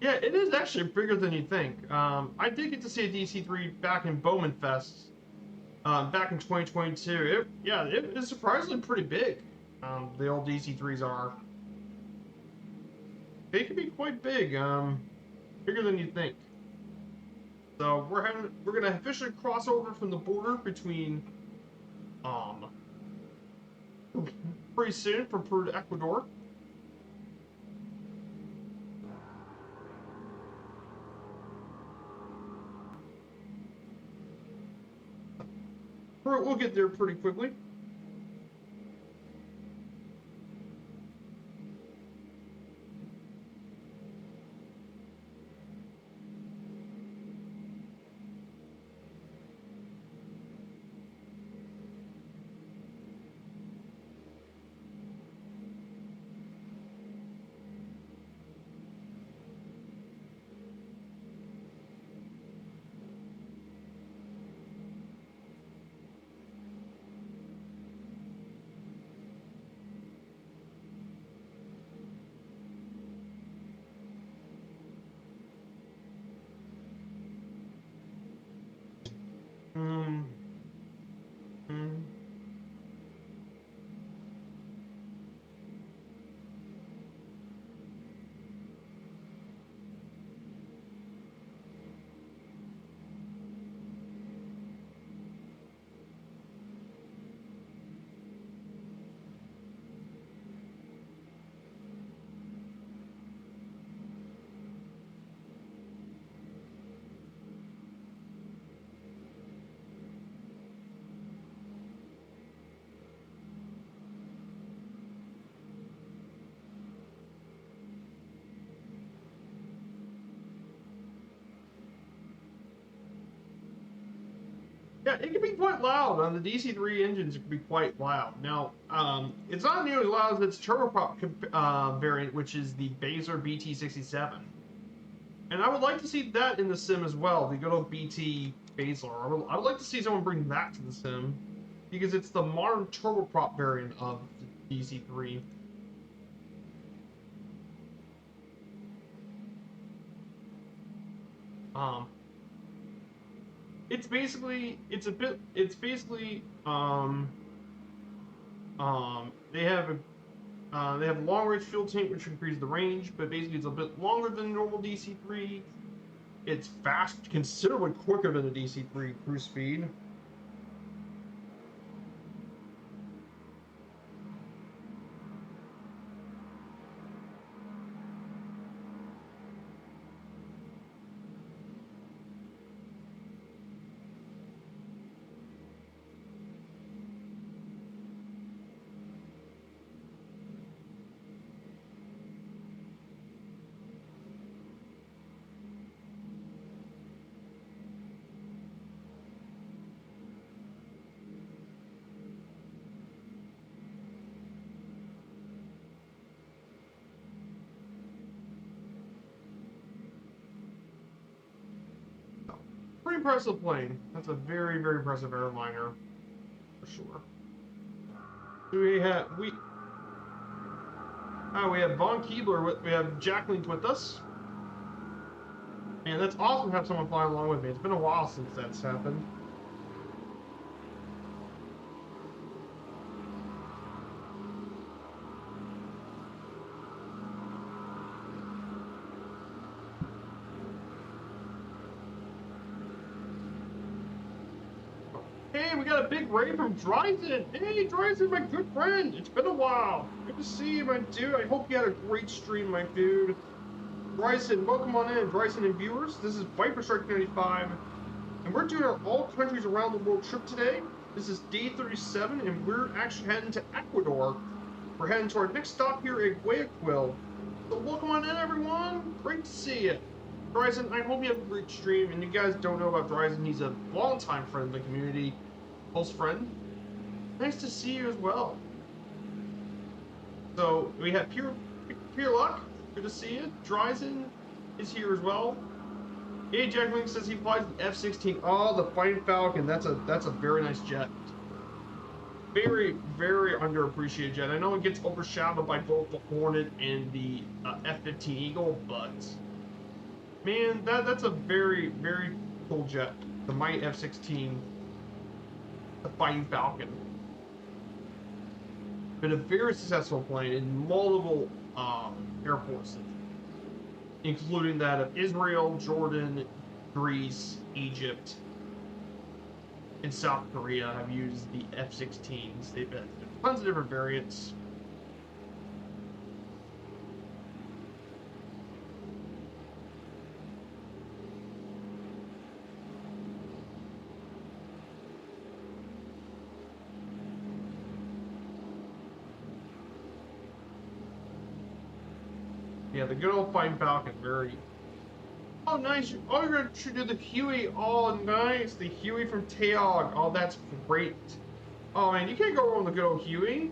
Yeah, it is actually bigger than you think. I did get to see a DC-3 back in Bowman Fest, back in 2022. It is surprisingly pretty big. The old DC-3s are. They can be quite big, bigger than you think. So we're gonna officially cross over from the border between, um, pretty soon from Peru to Ecuador. We'll get there pretty quickly. Mm, mm. Yeah, it can be quite loud on the DC-3 engines. It can be quite loud. Now, it's not nearly as loud as its turboprop variant, which is the Baser BT67. And I would like to see that in the sim as well. The good old BT Basler. I would like to see someone bring that to the sim because it's the modern turboprop variant of the DC-3. Um, it's basically they have a long range fuel tank which increases the range, but basically it's a bit longer than normal DC-3. It's fast, considerably quicker than a DC-3 cruise speed. Pretty impressive plane. That's a very, very impressive airliner, for sure. So we have Von Keebler. We have Jack Link with us, and that's awesome to have someone fly along with me. It's been a while since that's happened. Hey, we got a big raid from Dryzen. Hey, Dryzen, my good friend. It's been a while. Good to see you, my dude. I hope you had a great stream, my dude. Dryzen, welcome on in, Dryzen and viewers. This is Viperstrike 95, and we're doing our all countries around the world trip today. This is day 37, and we're actually heading to Ecuador. We're heading to our next stop here at Guayaquil. So welcome on in, everyone. Great to see you. Dryzen, I hope you have a great stream, and you guys don't know about Dryzen. He's a longtime friend of the community. Close friend. Nice to see you as well. So we have Pure Luck. Good to see you. Dryzen is here as well. Hey, Jack Link says he flies the F-16. Oh, the Fighting Falcon. That's a very nice jet. Very, very underappreciated jet. I know it gets overshadowed by both the Hornet and the F-15 Eagle, but Man, that's a very, very cool jet. The Might F-16, the Fighting Falcon. Been a very successful plane in multiple air forces, including that of Israel, Jordan, Greece, Egypt, and South Korea have used the F-16s. They've been tons of different variants. Yeah, the good old Fighting Falcon, very... Oh, nice. Oh, you're going to do the Huey. Oh, nice. The Huey from Taeyong. Oh, that's great. Oh, man, you can't go wrong with the good old Huey.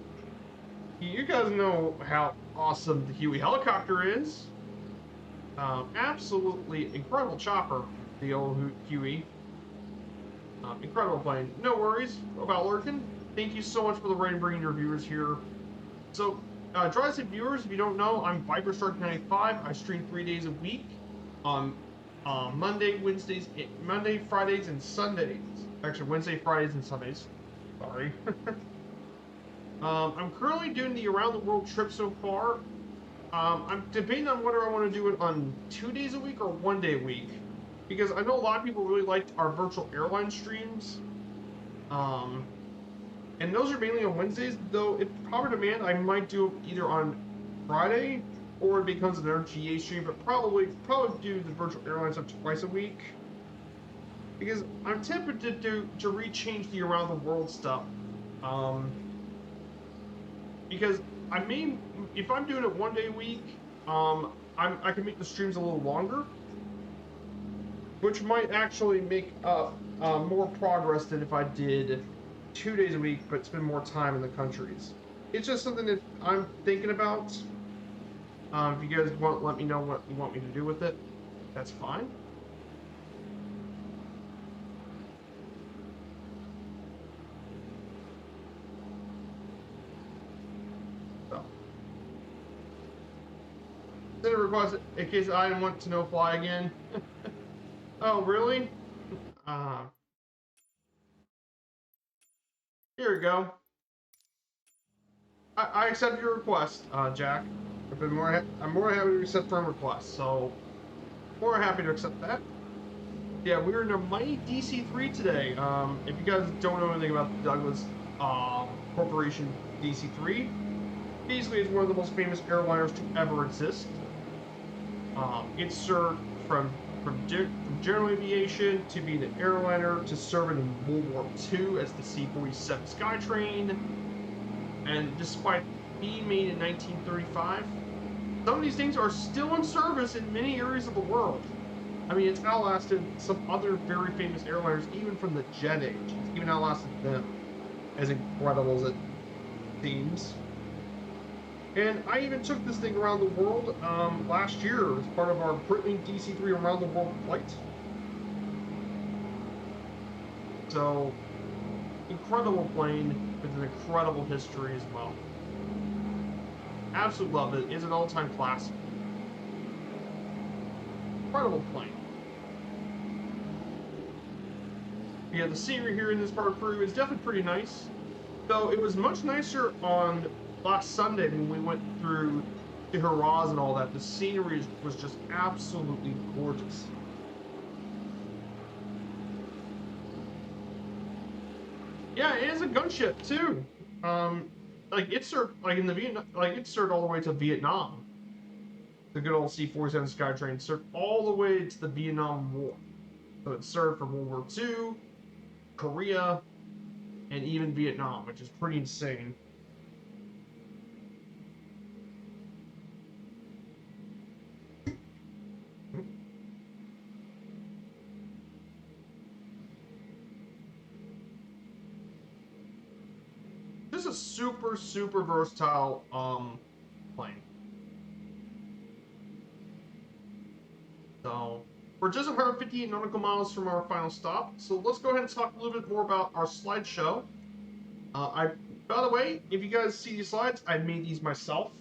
You guys know how awesome the Huey helicopter is. Absolutely incredible chopper, the old Huey. Incredible plane. No worries about lurking. Thank you so much for the raid and bringing your viewers here. So, Dry-Sit viewers, if you don't know, I'm Viperstrike 95. I stream 3 days a week on Monday, Fridays, and Sundays. Actually, Wednesday, Fridays, and Sundays. Sorry. I'm currently doing the around the world trip so far. I'm debating on whether I want to do it on 2 days a week or 1 day a week, because I know a lot of people really liked our virtual airline streams. And those are mainly on Wednesdays, though if proper demand, I might do it either on Friday or it becomes another GA stream, but probably do the virtual airlines up to twice a week. Because I'm tempted to rechange the around the world stuff. Because I may, if I'm doing it 1 day a week, I can make the streams a little longer, which might actually make more progress than if I did 2 days a week, but spend more time in the countries. It's just something that I'm thinking about. If you guys let me know what you want me to do with it, that's fine. So, send a request in case I want to know fly again. Oh, really? Here we go. I accept your request, Jack. I'm more happy to accept friend requests, so more happy to accept that. Yeah, we're in a Mighty DC-3 today. If you guys don't know anything about the Douglas Corporation DC-3, basically it's one of the most famous airliners to ever exist. It served from general aviation to being an airliner to serving in World War II as the C-47 Skytrain, and despite being made in 1935, some of these things are still in service in many areas of the world. I mean, it's outlasted some other very famous airliners, even from the jet age. It's even outlasted them, as incredible as it seems. And I even took this thing around the world last year as part of our Britlink DC-3 around the world flight. So, incredible plane with an incredible history as well. Absolutely love it. It's an all-time classic. Incredible plane. Yeah, the scenery here in this part of Peru is definitely pretty nice. Though it was much nicer on last Sunday when we went through the Huaraz and all that. The scenery was just absolutely gorgeous. Yeah, it is a gunship too. Like it served in the Vietnam, like it served all the way to Vietnam. The good old C-47 Skytrain served all the way to the Vietnam War. So it served for World War II, Korea, and even Vietnam, which is pretty insane. This is a super versatile plane. So we're just 158 nautical miles from our final stop. So let's go ahead and talk a little bit more about our slideshow. By the way, if you guys see these slides, I made these myself.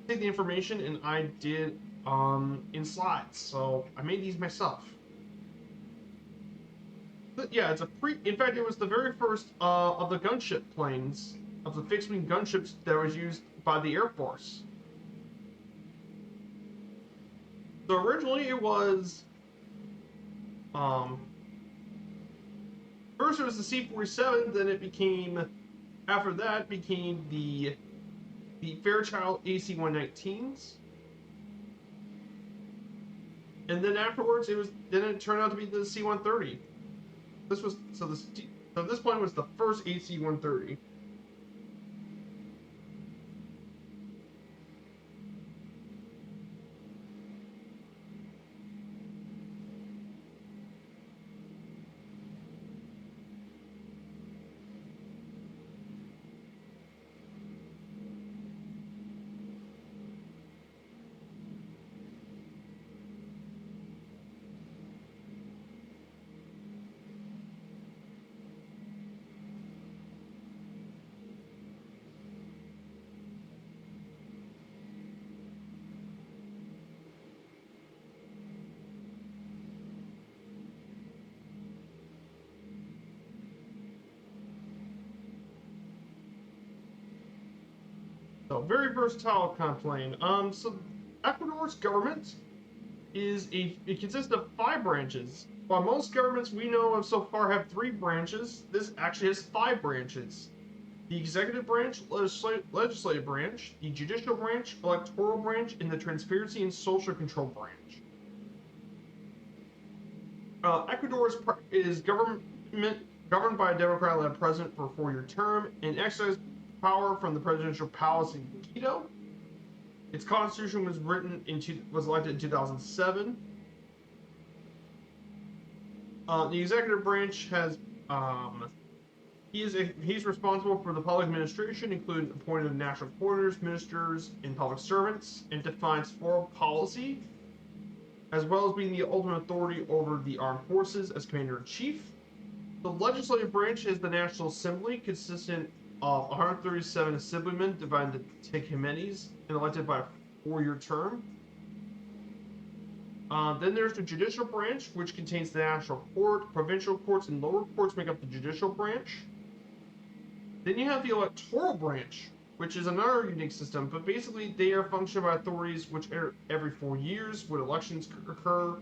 Take the information and I did in slides. So I made these myself. But yeah, it's a pre. In fact, it was the very first of the gunship planes, of the fixed-wing gunships that was used by the Air Force. So originally it was, um, first it was the C-47, then it became, after that became the Fairchild AC-119s, and then afterwards it turned out to be the C-130. This was so this plane was the first AC-130. So very versatile kind of plane. So Ecuador's government it consists of 5 branches. While most governments we know of so far have 3 branches, this actually has 5 branches. The executive branch, legislative branch, the judicial branch, electoral branch, and the transparency and social control branch. Ecuador is governed by a democratic-led president for a 4-year term and exercises power from the presidential palace in Quito. Its constitution was elected in 2007. The executive branch has he's responsible for the public administration, including appointing national coordinators, ministers, and public servants, and defines foreign policy, as well as being the ultimate authority over the armed forces as commander-in-chief. The legislative branch is the National Assembly, consisting of 137 assemblymen divided into 10 committees and elected by a 4-year term. Then there's the judicial branch, which contains the national court, provincial courts, and lower courts make up the judicial branch. Then you have the electoral branch, which is another unique system, but basically they are functioned by authorities which every 4 years when elections occur,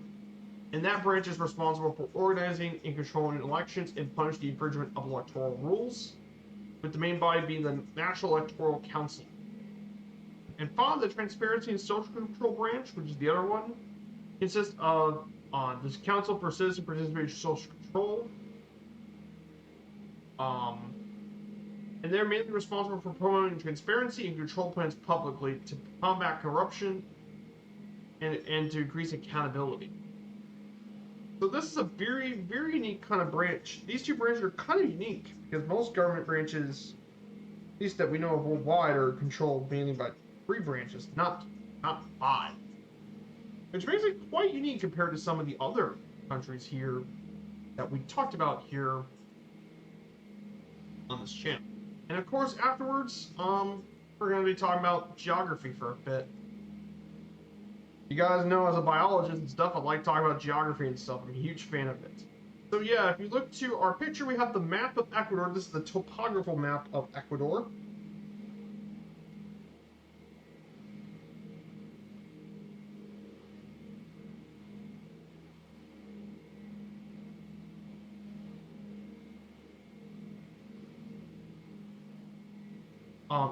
and that branch is responsible for organizing and controlling elections and punish the infringement of electoral rules, with the main body being the National Electoral Council. And finally, the Transparency and Social Control branch, which is the other one, consists of this Council for Citizen Participation Social Control. And they're mainly responsible for promoting transparency and control plans publicly to combat corruption and to increase accountability. So this is a very, very unique kind of branch. These 2 branches are kind of unique because most government branches, at least that we know of worldwide, are controlled mainly by 3 branches, not 5. Which makes it quite unique compared to some of the other countries here that we talked about here on this channel. And of course, afterwards, we're going to be talking about geography for a bit. You guys know, as a biologist and stuff, I like talking about geography and stuff. I'm a huge fan of it. So yeah, if you look to our picture, we have the map of Ecuador. This is the topographical map of Ecuador.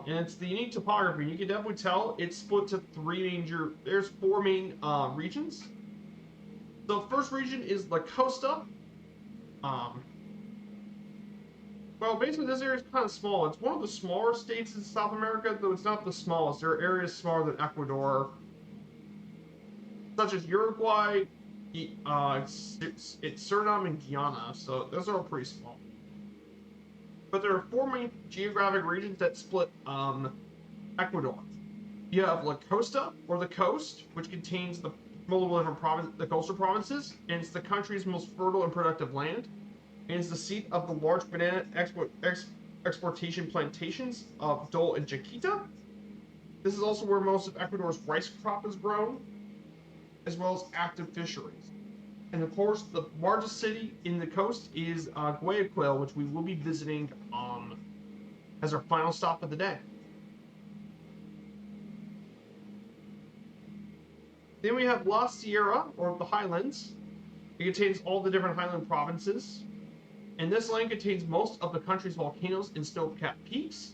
And it's the unique topography. You can definitely tell it's split to 3 major. There's 4 main regions. The first region is La Costa. Well, basically this area is kind of small. It's one of the smaller states in South America, though it's not the smallest. There are areas smaller than Ecuador, such as Uruguay, it's Suriname and Guyana. So those are all pretty small. But there are 4 main geographic regions that split Ecuador. You have La Costa, or the coast, which contains the multiple different the coastal provinces, and it's the country's most fertile and productive land. And it's the seat of the large banana exportation plantations of Dole and Chiquita. This is also where most of Ecuador's rice crop is grown. as well as active fisheries. And of course, the largest city in the coast is Guayaquil, which we will be visiting as our final stop of the day. Then we have La Sierra, or the Highlands. It contains all the different highland provinces. And this land contains most of the country's volcanoes and snow-capped peaks.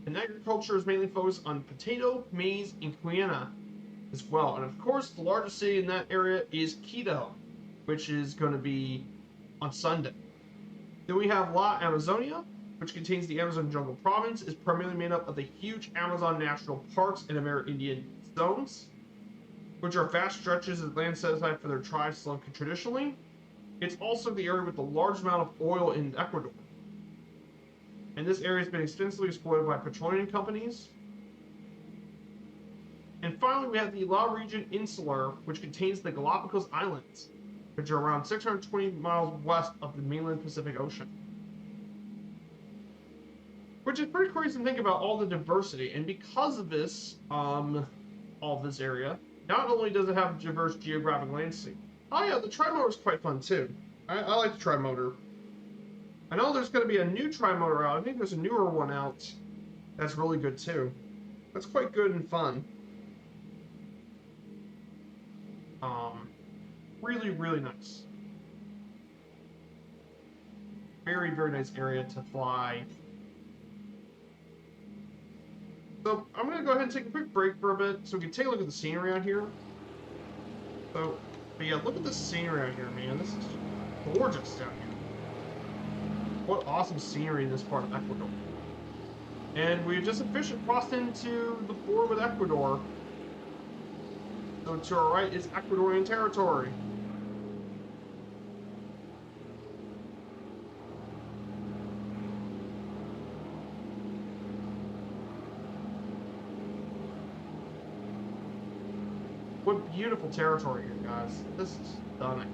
And agriculture is mainly focused on potato, maize, and quinoa as well. And of course, the largest city in that area is Quito, which is going to be on Sunday. Then we have La Amazonia, which contains the Amazon Jungle Province, is primarily made up of the huge Amazon National Parks and Amerindian zones, which are vast stretches of land set aside for their tribes to live traditionally. It's also the area with the largest amount of oil in Ecuador. And this area has been extensively exploited by petroleum companies. And finally, we have the La Region Insular, which contains the Galapagos Islands, which are around 620 miles west of the mainland Pacific Ocean. Which is pretty crazy to think about all the diversity. And because of this, all this area, not only does it have a diverse geographic landscape. Oh yeah, the tri-motor is quite fun too. I like the tri-motor. I know there's going to be a new tri-motor out. I think there's a newer one out that's really good too. That's quite good and fun. Really, really nice. Very, very nice area to fly. So I'm going to go ahead and take a quick break for a bit so we can take a look at the scenery out here. So, but yeah, look at the scenery out here, man. This is gorgeous down here. What awesome scenery in this part of Ecuador. And we just officially crossed into the border with Ecuador. So to our right is Ecuadorian territory. What beautiful territory here, guys. This is stunning.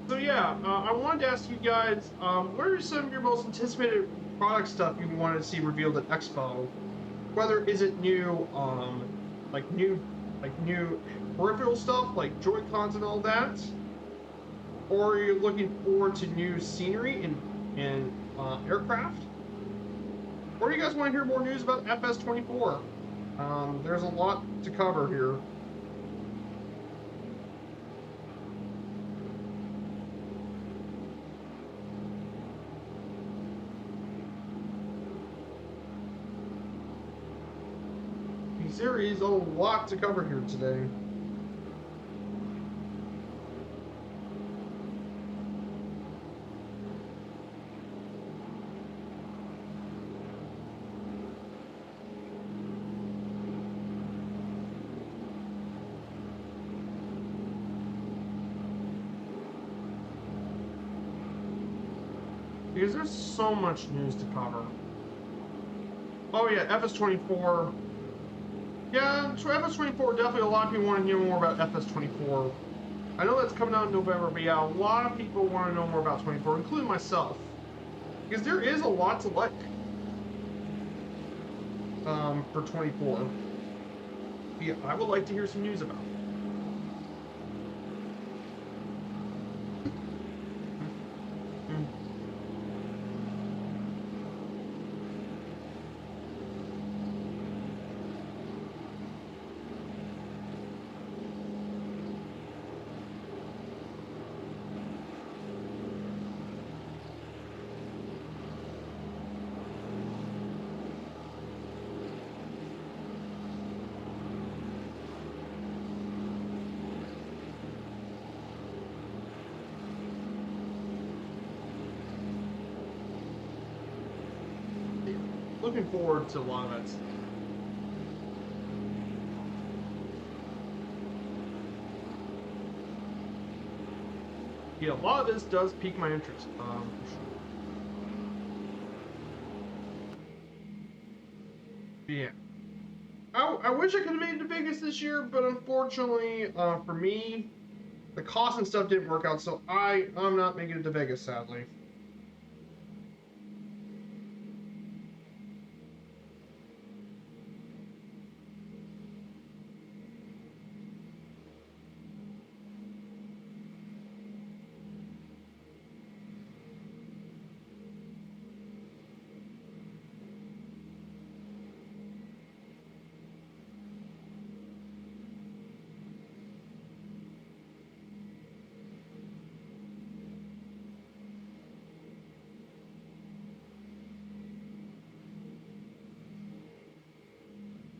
So yeah, I wanted to ask you guys, what are some of your most anticipated product stuff you wanted to see revealed at Expo? Whether is it new, new peripheral stuff like Joy-Cons and all that, or are you looking forward to new scenery and aircraft? Or do you guys want to hear more news about FS-24? There's a lot to cover here. There is a lot to cover here today. Because there's so much news to cover. Oh yeah, FS-24. Yeah, FS-24, definitely a lot of people want to hear more about FS-24. I know that's coming out in November, but yeah, a lot of people want to know more about 24, including myself. Because there is a lot to like for 24. Yeah, I would like to hear some news about it. Looking forward to a lot of that stuff. Yeah, a lot of this does pique my interest, for sure. Yeah. I wish I could have made it to Vegas this year, but unfortunately, for me, the cost and stuff didn't work out, so I'm not making it to Vegas, sadly.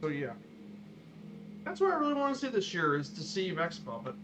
So yeah, that's what I really want to see this year is to see Expo, but.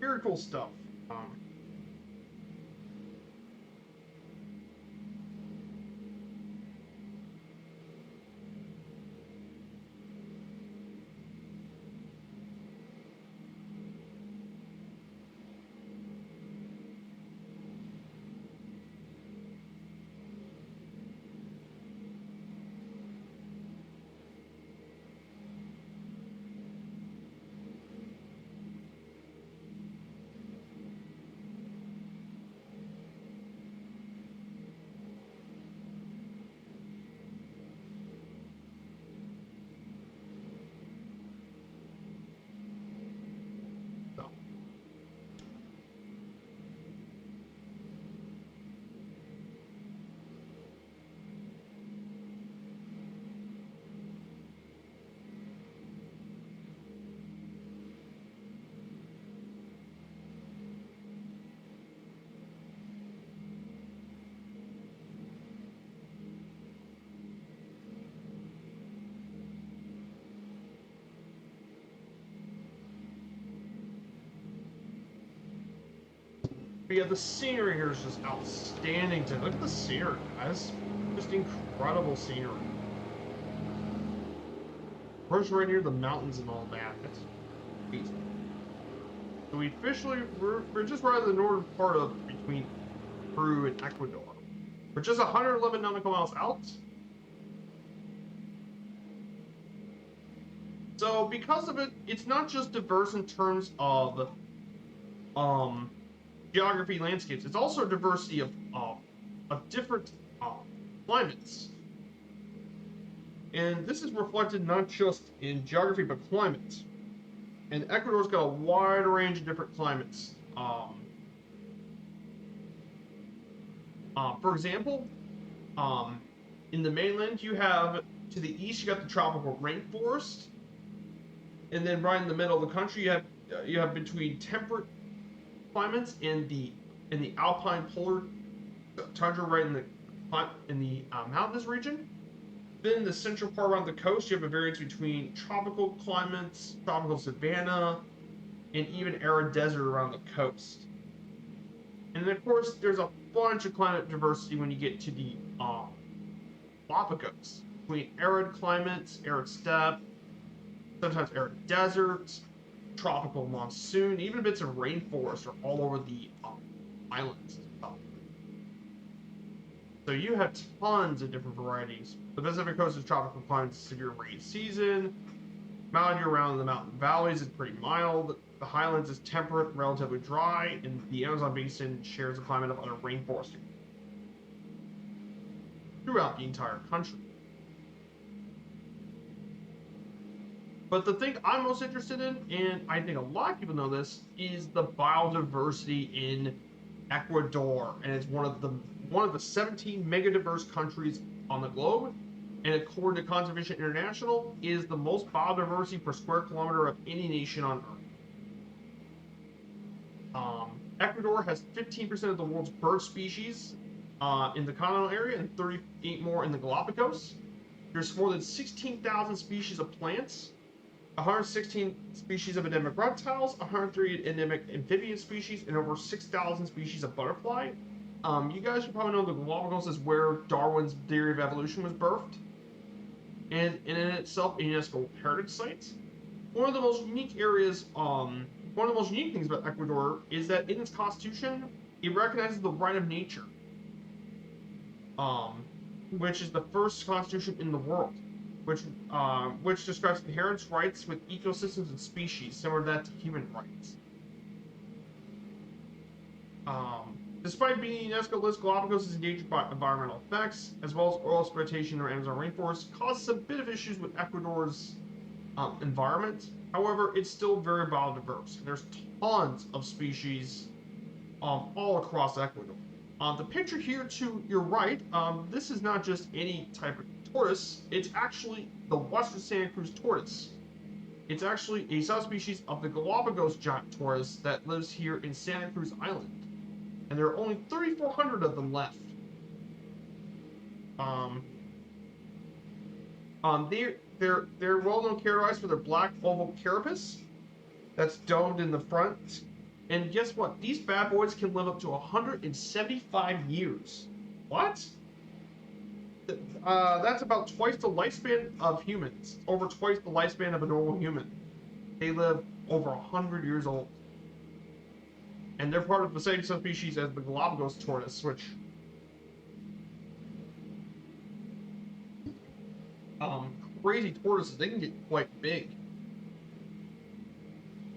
Very cool stuff. Um, so. But yeah, the scenery here is just outstanding. Look at the scenery, guys. Just incredible scenery. We're just right near the mountains and all that. That's amazing. So we're just right in the northern part of between Peru and Ecuador. We're just 111 nautical miles out. So because of it, it's not just diverse in terms of geography landscapes. It's also a diversity of different climates. And this is reflected not just in geography but climate. And Ecuador's got a wide range of different climates. For example, in the mainland, you have to the east, you got the tropical rainforest, and then right in the middle of the country, you have between temperate climates and the alpine polar tundra right in the mountainous region. Then the central part around the coast, you have a variance between tropical climates, tropical savanna, and even arid desert around the coast. And then, of course, there's a bunch of climate diversity when you get to the Galapagos. Between arid climates, arid steppe, sometimes arid deserts, tropical monsoon, even bits of rainforest are all over the islands as well. So you have tons of different varieties. The Pacific coast is tropical climates, severe rain season. Mountain year-round in the mountain valleys is pretty mild. The highlands is temperate, relatively dry, and the Amazon basin shares a climate of other rainforests throughout the entire country. But the thing I'm most interested in, and I think a lot of people know this, is the biodiversity in Ecuador, and it's one of the 17 megadiverse countries on the globe, and according to Conservation International, is the most biodiversity per square kilometer of any nation on Earth. Ecuador has 15% of the world's bird species in the continental area, and 38 more in the Galapagos. There's more than 16,000 species of plants, 116 species of endemic reptiles, 103 endemic amphibian species, and over 6,000 species of butterfly. You guys should probably know the Galapagos is where Darwin's theory of evolution was birthed, and in itself a UNESCO heritage site. One of the most unique areas, one of the most unique things about Ecuador is that in its constitution, it recognizes the right of nature, which is the first constitution in the world, which describes inherent rights with ecosystems and species, similar to that to human rights. Despite being UNESCO list, Galapagos is endangered by environmental effects, as well as oil exploitation in the Amazon rainforest, causes a bit of issues with Ecuador's environment. However, it's still very biodiverse. There's tons of species all across Ecuador. The picture here to your right, this is not just any type of tortoise, it's actually the Western Santa Cruz tortoise. It's actually a subspecies of the Galapagos giant tortoise that lives here in Santa Cruz Island. And there are only 3,400 of them left. They're well-known characterized for their black oval carapace that's domed in the front. And guess what? These bad boys can live up to 175 years. What? That's about twice the lifespan of humans. Over twice the lifespan of a normal human. They live over 100 years old. And they're part of the same subspecies as the Galapagos tortoise, which crazy tortoises, they can get quite big.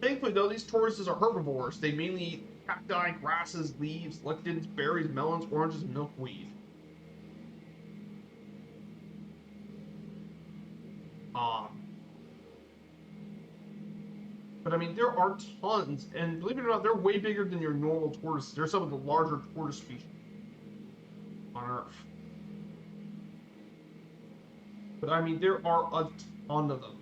Thankfully, though, these tortoises are herbivores. They mainly eat cacti, grasses, leaves, lectins, berries, melons, oranges, and milkweed. But I mean, there are tons, and believe it or not, they're way bigger than your normal tortoises. They're some of the larger tortoise species on Earth. But I mean, there are a ton of them.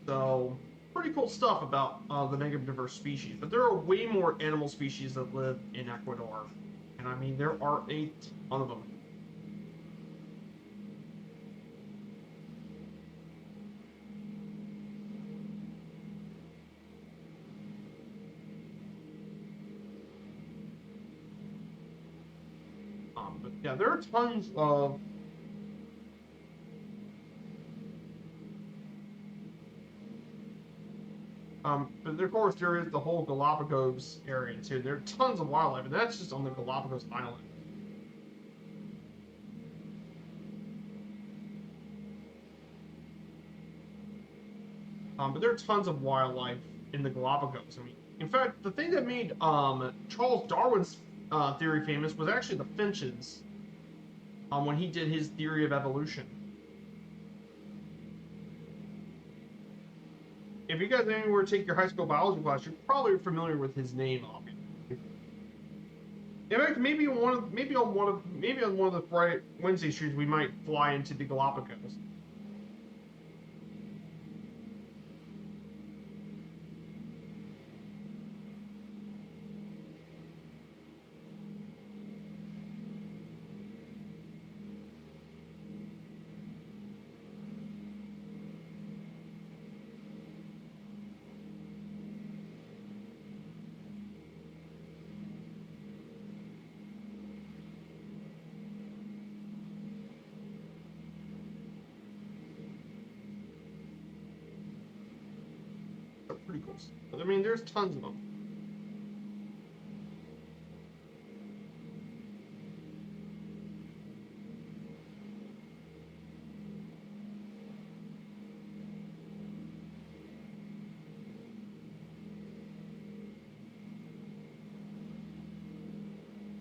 So, pretty cool stuff about the negative diverse species. But there are way more animal species that live in Ecuador. And I mean, there are a ton of them. But yeah, there are tons of but of course there is the whole Galapagos area too. There are tons of wildlife, and that's just on the Galapagos Island. But there are tons of wildlife in the Galapagos. I mean, in fact, the thing that made Charles Darwin's theory famous was actually the finches when he did his theory of evolution. If you guys anywhere take your high school biology class, you're probably familiar with his name, obviously. In fact, maybe on one of the Friday Wednesday streams, we might fly into the Galapagos. animals. I mean, there's tons of them.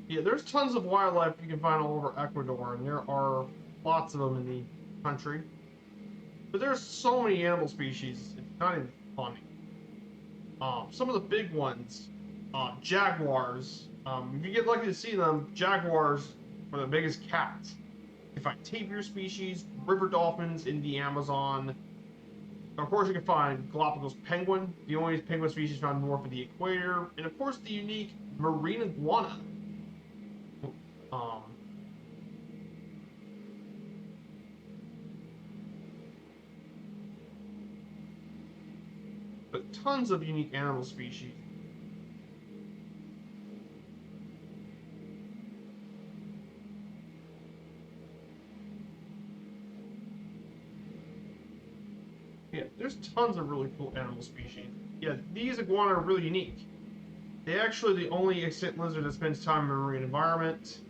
Yeah, there's tons of wildlife you can find all over Ecuador, and there are lots of them in the country. But there's so many animal species, it's not even funny. Some of the big ones, jaguars. If you get lucky to see them, jaguars are the biggest cats. You can find tapir species, river dolphins in the Amazon. Of course, you can find Galapagos penguin, the only penguin species found north of the equator, and of course, the unique marine iguana. Um, but tons of unique animal species. Yeah, there's tons of really cool animal species. Yeah, these iguana are really unique. They're actually the only extant lizard that spends time in a marine environment.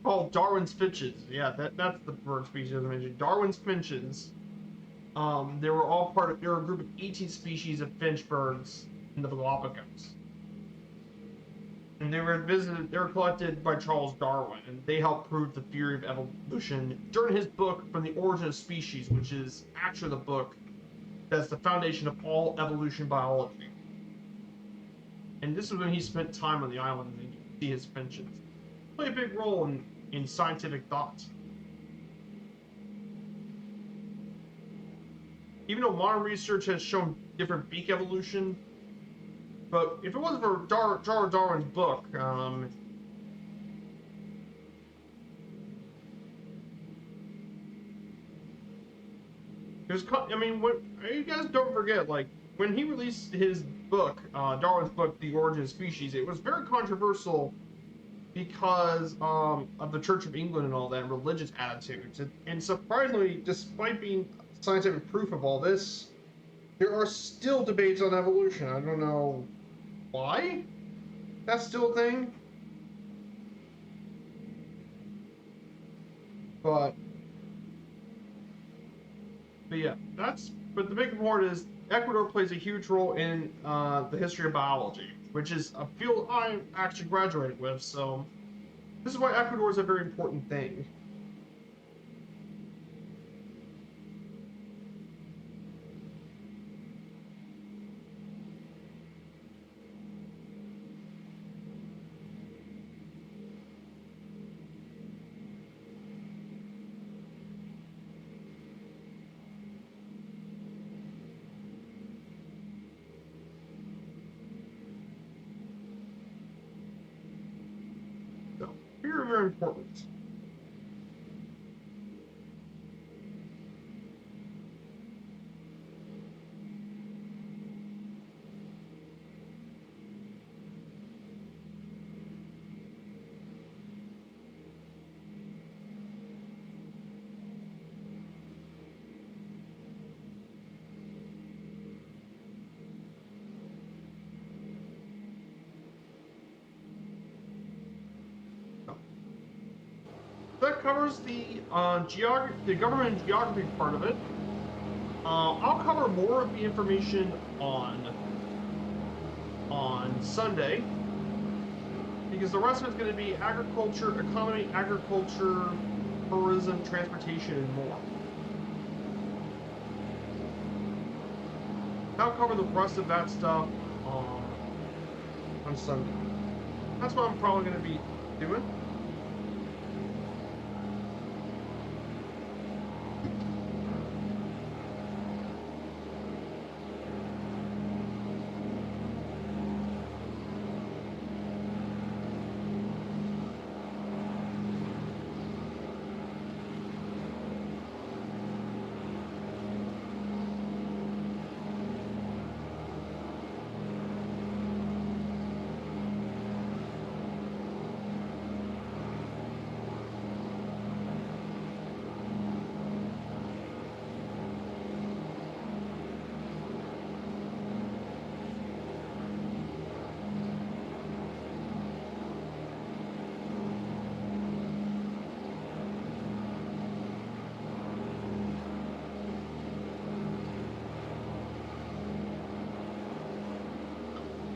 Called Darwin's finches. Yeah, that's the bird species I mentioned. Darwin's finches. They were all part of. There were a group of 18 species of finch birds in the Galapagos, and they were visited. They were collected by Charles Darwin, and they helped prove the theory of evolution during his book "From the Origin of Species," which is actually the book that's the foundation of all evolution biology. And this is when he spent time on the island, and you can see his finches play a big role in scientific thought. Even though modern research has shown different beak evolution, but if it wasn't for Darwin's book, I mean, what you guys don't forget, like when he released his book, Darwin's book, The Origin of Species, it was very controversial because of the Church of England and all that, and religious attitudes. And surprisingly, despite being scientific proof of all this, there are still debates on evolution. I don't know why that's still a thing, but yeah, that's. But the big part is Ecuador plays a huge role in the history of biology, which is a field I actually graduated with. So this is why Ecuador is a very important thing. So very, very important. That covers the the government and geography part of it. I'll cover more of the information on Sunday because the rest of it's going to be agriculture, economy, agriculture, tourism, transportation, and more. I'll cover the rest of that stuff on Sunday. That's what I'm probably going to be doing.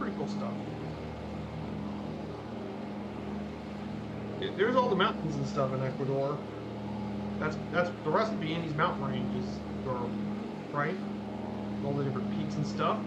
pretty cool stuff. There's all the mountains and stuff in Ecuador. That's the rest of the Andes mountain ranges, right? All the different peaks and stuff.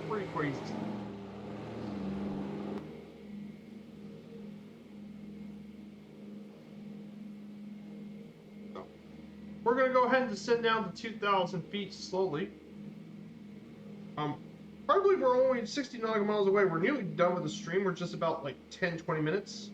Pretty crazy stuff. So, we're going to go ahead and descend down to 2,000 feet slowly. Probably we're only 60 nautical miles away. We're nearly done with the stream. We're just about like 10-20 minutes.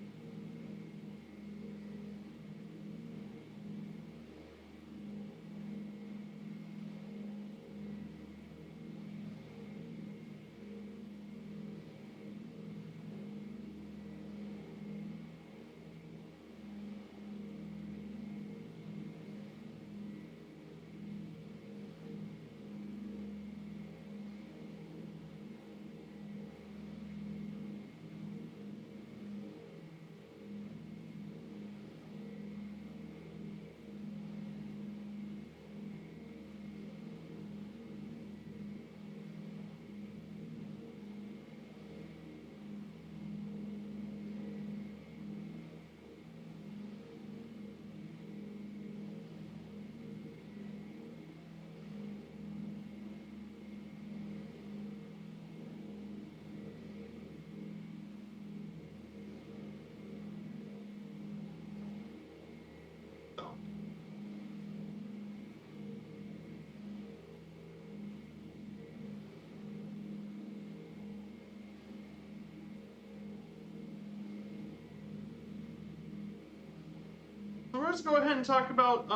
So let's go ahead and talk about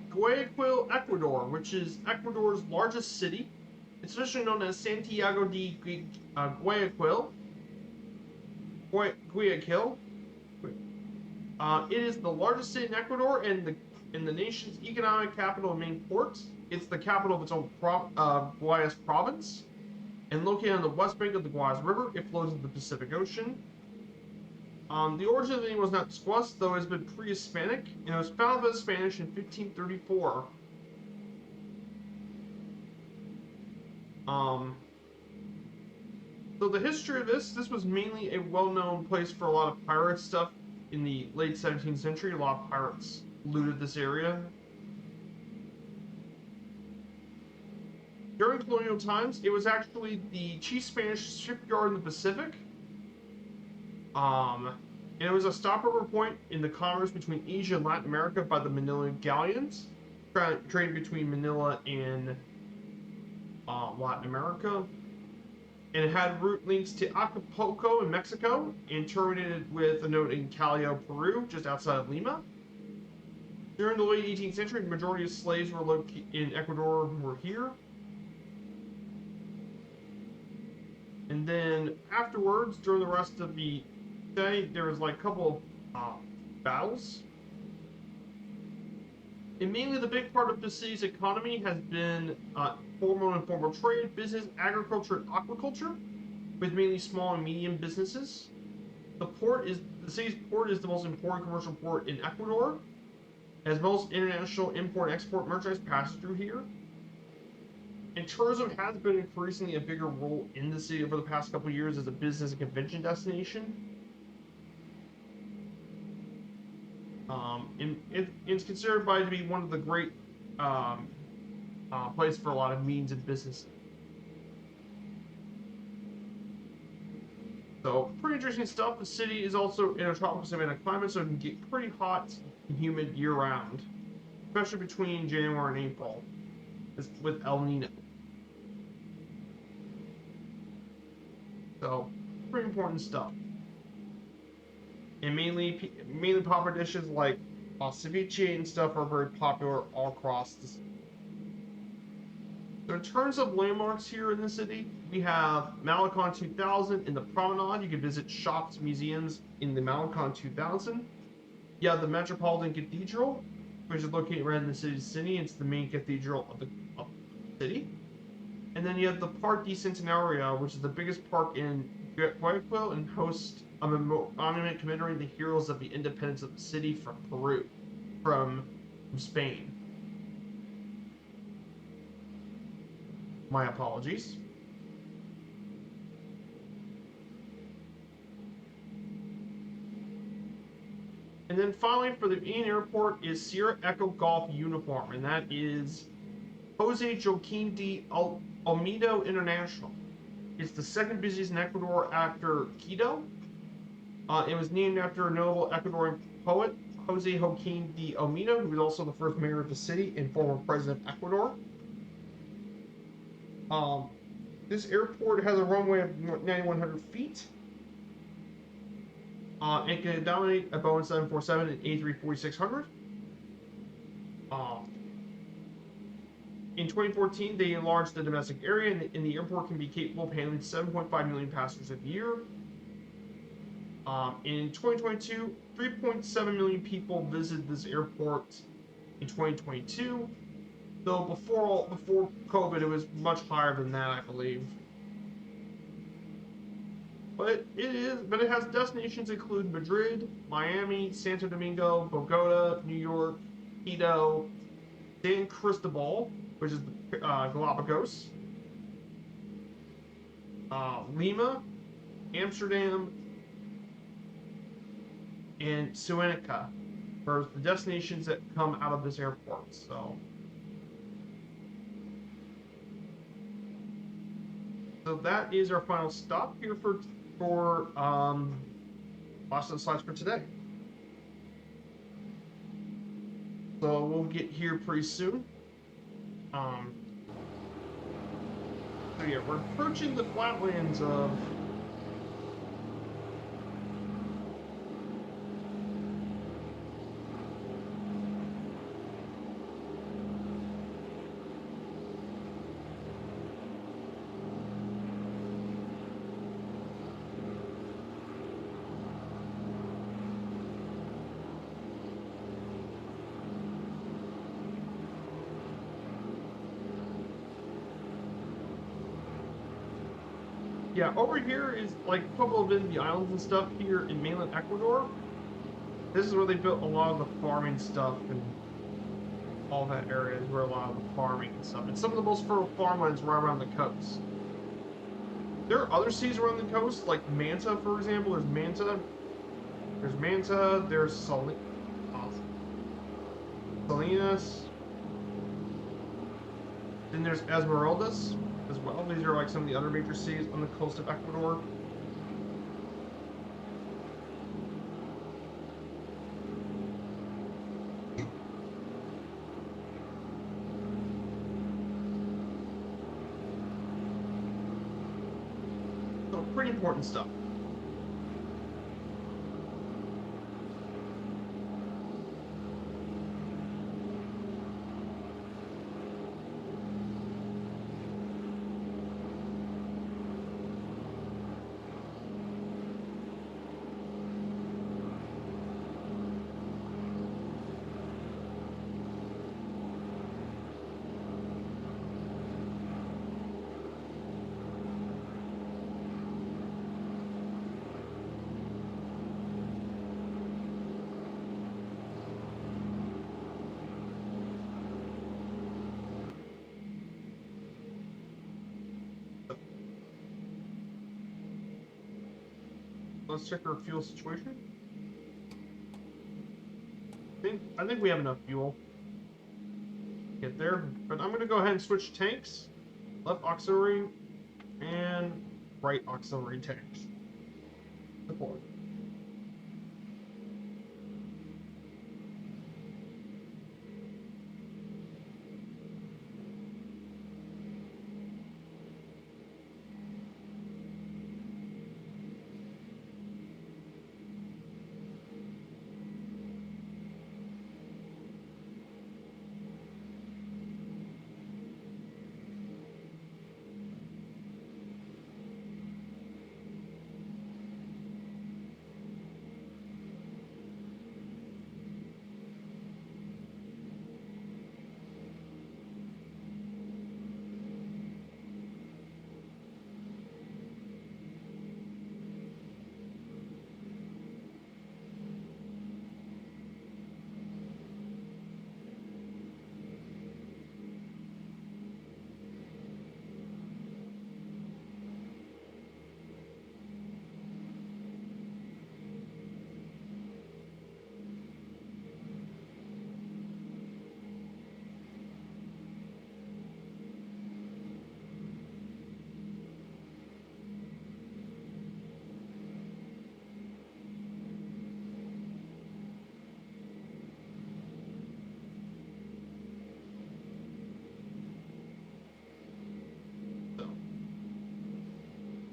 Guayaquil, Ecuador, which is Ecuador's largest city. It's traditionally known as Santiago de Guayaquil. Guayaquil. It is the largest city in Ecuador and the nation's economic capital and main port. It's the capital of its own Guayas province, and located on the west bank of the Guayas River. It flows into the Pacific Ocean. The origin of the name was not discussed, though it has been pre-Hispanic, and it was founded by the Spanish in 1534. So the history of this was mainly a well-known place for a lot of pirate stuff in the late 17th century. A lot of pirates looted this area. During colonial times, it was actually the chief Spanish shipyard in the Pacific. And it was a stopover point in the commerce between Asia and Latin America by the Manila galleons, trading between Manila and Latin America. And it had route links to Acapulco in Mexico and terminated with a note in Callao, Peru, just outside of Lima. During the late 18th century, the majority of slaves were located in Ecuador were here. And then afterwards, during the rest of the day, there was like a couple battles. And mainly the big part of the city's economy has been formal and informal trade, business, agriculture, and aquaculture, with mainly small and medium businesses. The city's port is the most important commercial port in Ecuador, as most international import and export merchandise passes through here. And tourism has been increasingly a bigger role in the city over the past couple of years as a business and convention destination. And it's considered by to be one of the great places for a lot of meetings and business. So, pretty interesting stuff. The city is also in a tropical Savannah climate, so it can get pretty hot and humid year-round, especially between January and April, with El Nino. So, pretty important stuff. And mainly popular dishes like ceviche and stuff are very popular all across the city. So in terms of landmarks here in the city, we have Malecon 2000 in the Promenade. You can visit shops, museums in the Malecon 2000. You have the Metropolitan Cathedral, which is located right in the city's city. It's the main cathedral of the city. And then you have the Parque Centenario, which is the biggest park in Guayaquil and hosts a monument commemorating the heroes of the independence of the city from Peru, from Spain. My apologies. And then finally, for the main airport is Sierra Echo Golf Uniform, and that is Jose Joaquin de Olmedo International. It's the second busiest in Ecuador after Quito. It was named after a notable Ecuadorian poet, Jose Joaquin de Olmedo, who was also the first mayor of the city and former president of Ecuador. This airport has a runway of 9,100 feet. It can accommodate a Boeing 747 and A340-600. In 2014, they enlarged the domestic area, and the airport can be capable of handling 7.5 million passengers a year. In 2022, 3.7 million people visited this airport in 2022. Though before COVID, it was much higher than that, I believe. But it has destinations include Madrid, Miami, Santo Domingo, Bogota, New York, Quito, San Cristobal, which is Galapagos, Lima, Amsterdam, and Suenica for the destinations that come out of this airport. So that is our final stop here for last of the slides for today. So we'll get here pretty soon. So yeah, we're approaching the flatlands of yeah, over here is like a couple of the islands and stuff here in mainland Ecuador. This is where they built a lot of the farming stuff and all that area is where a lot of the farming and stuff. And some of the most fertile farmlands right around the coast. There are other cities around the coast, like Manta, for example. There's Manta, there's Salinas, then there's Esmeraldas as well. These are like some of the other major cities on the coast of Ecuador. So pretty important stuff. Let's check our fuel situation. I think we have enough fuel to get there, but I'm going to go ahead and switch tanks. Left auxiliary and right auxiliary tanks. Deploy.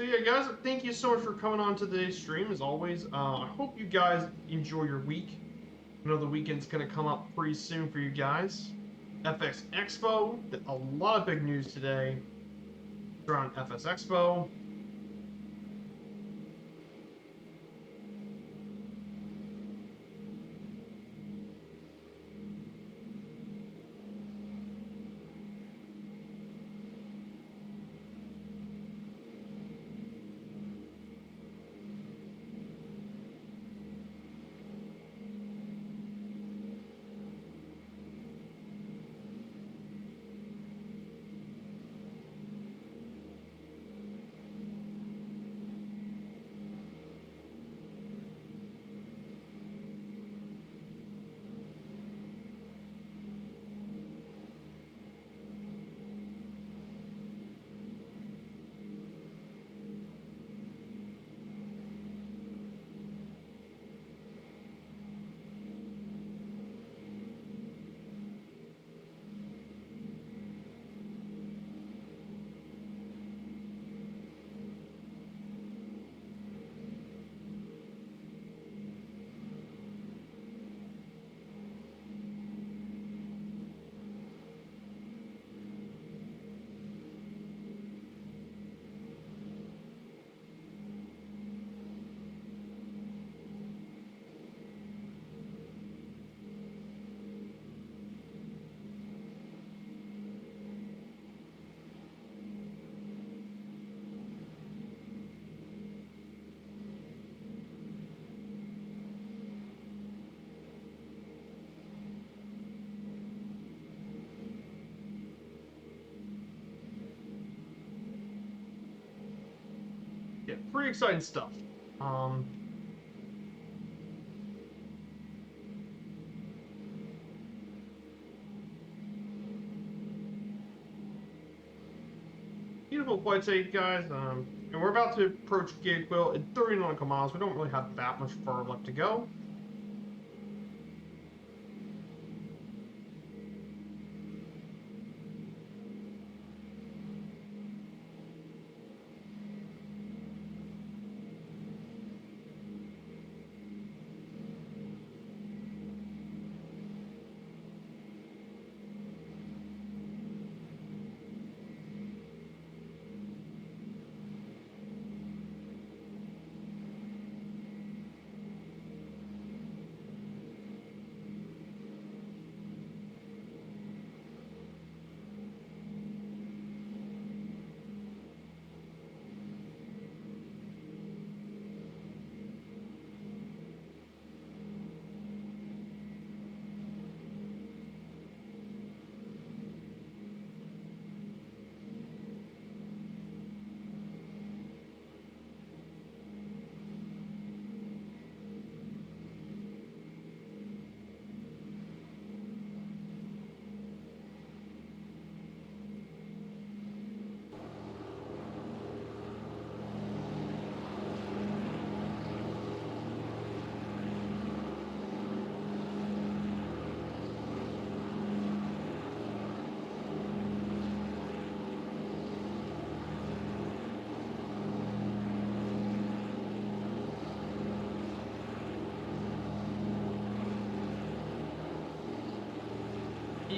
So yeah, guys, thank you so much for coming on to today's stream. As always, I hope you guys enjoy your week. I know the weekend's gonna come up pretty soon for you guys. FX Expo, a lot of big news today around FS Expo. Yeah, pretty exciting stuff. Um, Beautiful flight today, guys. And we're about to approach Gate Quill at 30 nautical miles. We don't really have that much far left to go.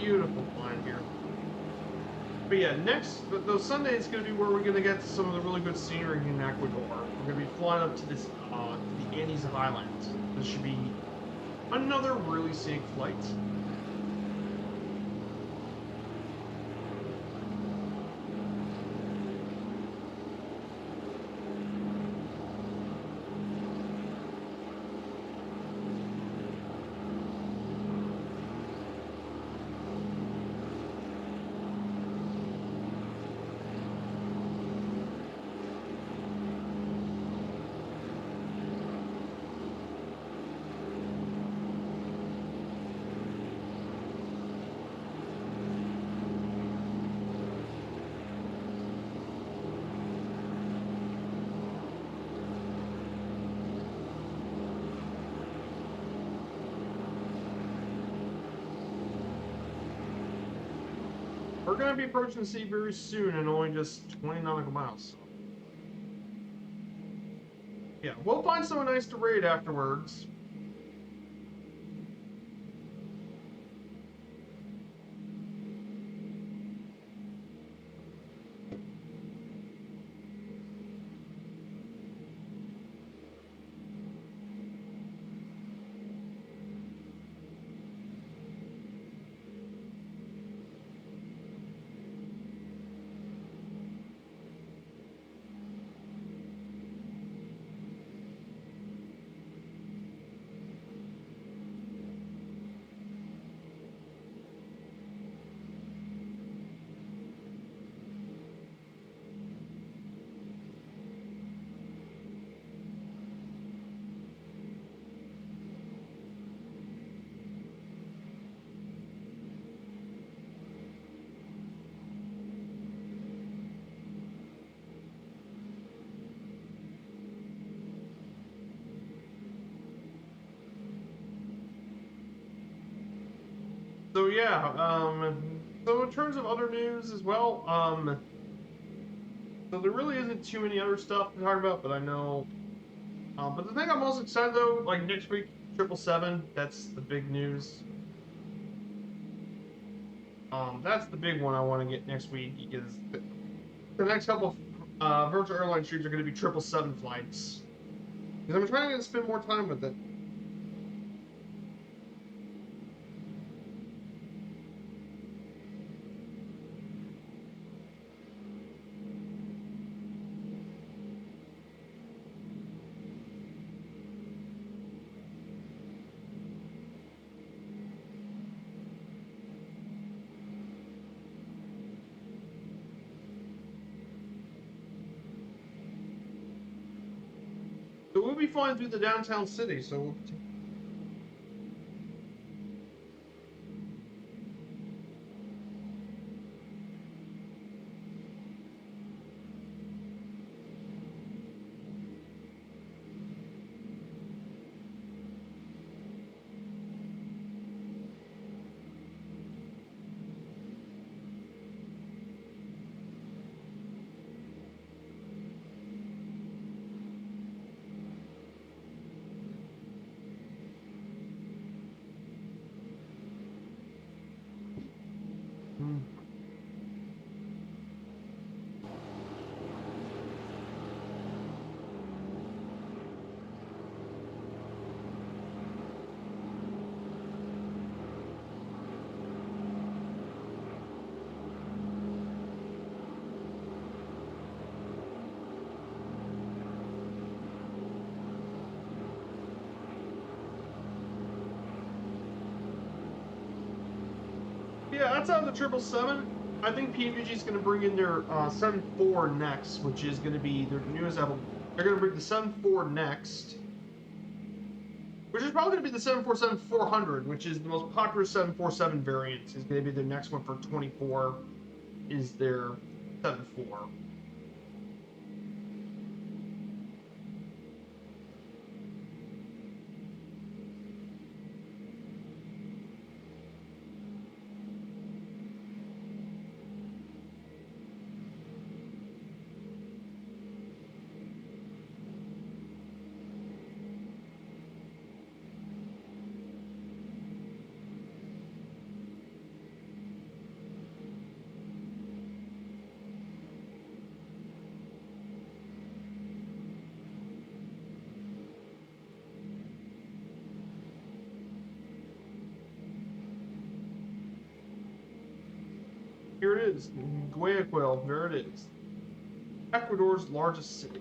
Beautiful flying here. But yeah, those Sundays is going to be where we're going to get some of the really good scenery in Ecuador. We're going to be flying up to this, to the Andes Highlands. This should be another really scenic flight. We're going to be approaching the sea very soon in only just 20 nautical miles. Yeah, we'll find someone nice to raid afterwards. So yeah, so in terms of other news as well, so there really isn't too many other stuff to talk about, but I know, but the thing I'm most excited though, like next week, 777, that's the big news. That's the big one I want to get next week because the next couple of virtual airline streams are going to be 777 flights. Because I'm trying to spend more time with it. So we'll be flying through the downtown city, so we'll yeah, that's out of the 777. I think PUBG is going to bring in their 74 next, which is going to be their newest level. They're going to bring the 74 next, which is probably going to be the 747-400, which is the most popular 747 variant. Is going to be the next one for 24. Is their 74. Here it is, Guayaquil. There it is, Ecuador's largest city.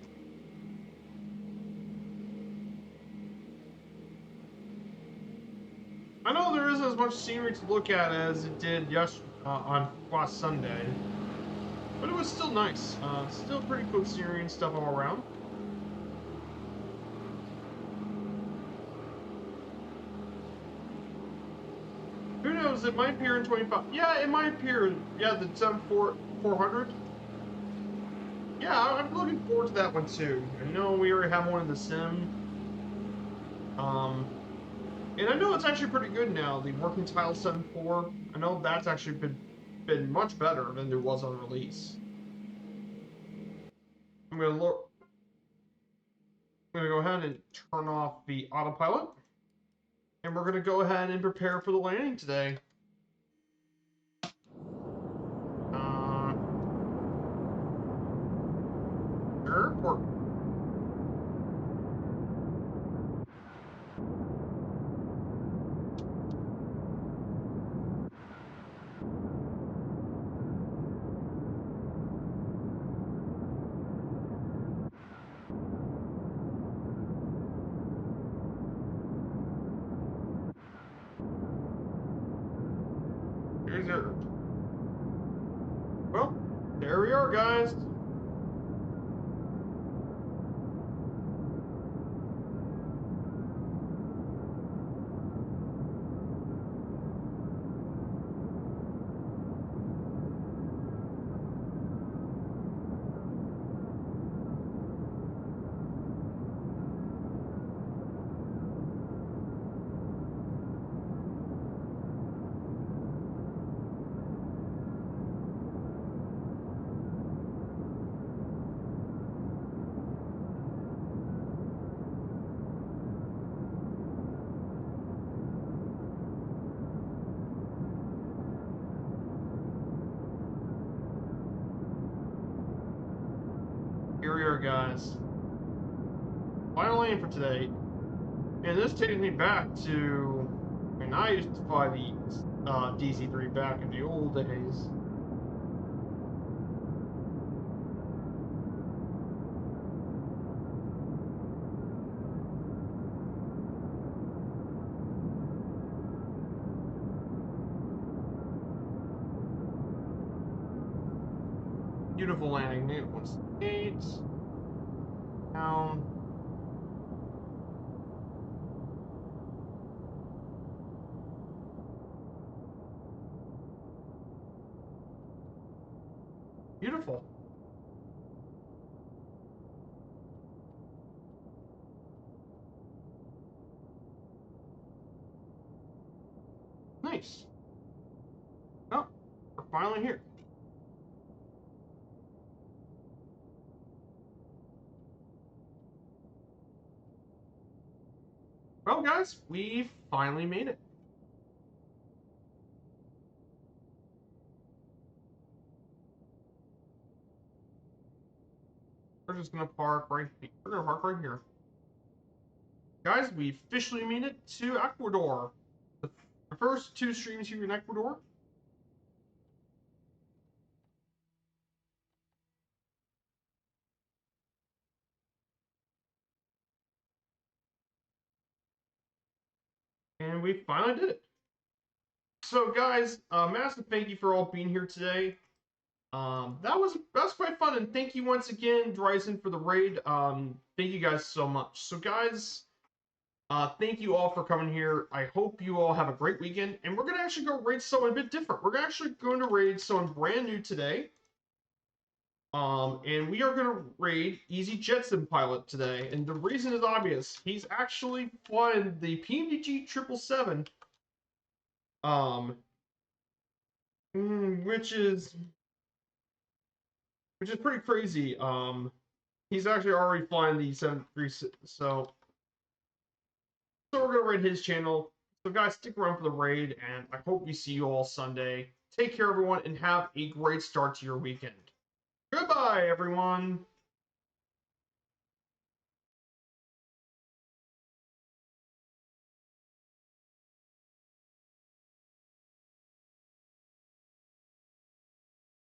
I know there isn't as much scenery to look at as it did on last Sunday, but it was still nice. Still pretty cool scenery and stuff all around. Who knows? It might appear in 25. Yeah, it might appear. Yeah, the 400. Yeah, I'm looking forward to that one too. I know we already have one in the sim. And I know it's actually pretty good now. The Working Title 7.4. I know that's actually been much better than there was on release. I'm gonna look. I'm going to go ahead and turn off the autopilot. And we're going to go ahead and prepare for the landing today. Airport. Here's your... Well, there we are, guys. Here we are, guys. Final lane for today. And this takes me back to when I used to fly the DC-3 back in the old days. Beautiful landing. 168. Down. Beautiful. Nice. Oh, we're finally here. Well, guys, we finally made it. We're just gonna park right. We're gonna park right here, guys. We officially made it to Ecuador. The first 2 streams here in Ecuador. And we finally did it. So, guys, massive thank you for all being here today. That's quite fun, and thank you once again, Dryson, for the raid. Thank you guys so much. So, guys, thank you all for coming here. I hope you all have a great weekend, and we're gonna actually go raid someone a bit different. We're actually going to raid someone brand new today. And we are gonna raid Easy Jetson Pilot today, and the reason is obvious. He's actually flying the PMDG 777. Which is pretty crazy. He's actually already flying the 736, so we're gonna raid his channel. So guys, stick around for the raid, and I hope we see you all Sunday. Take care, everyone, and have a great start to your weekend. Goodbye, everyone.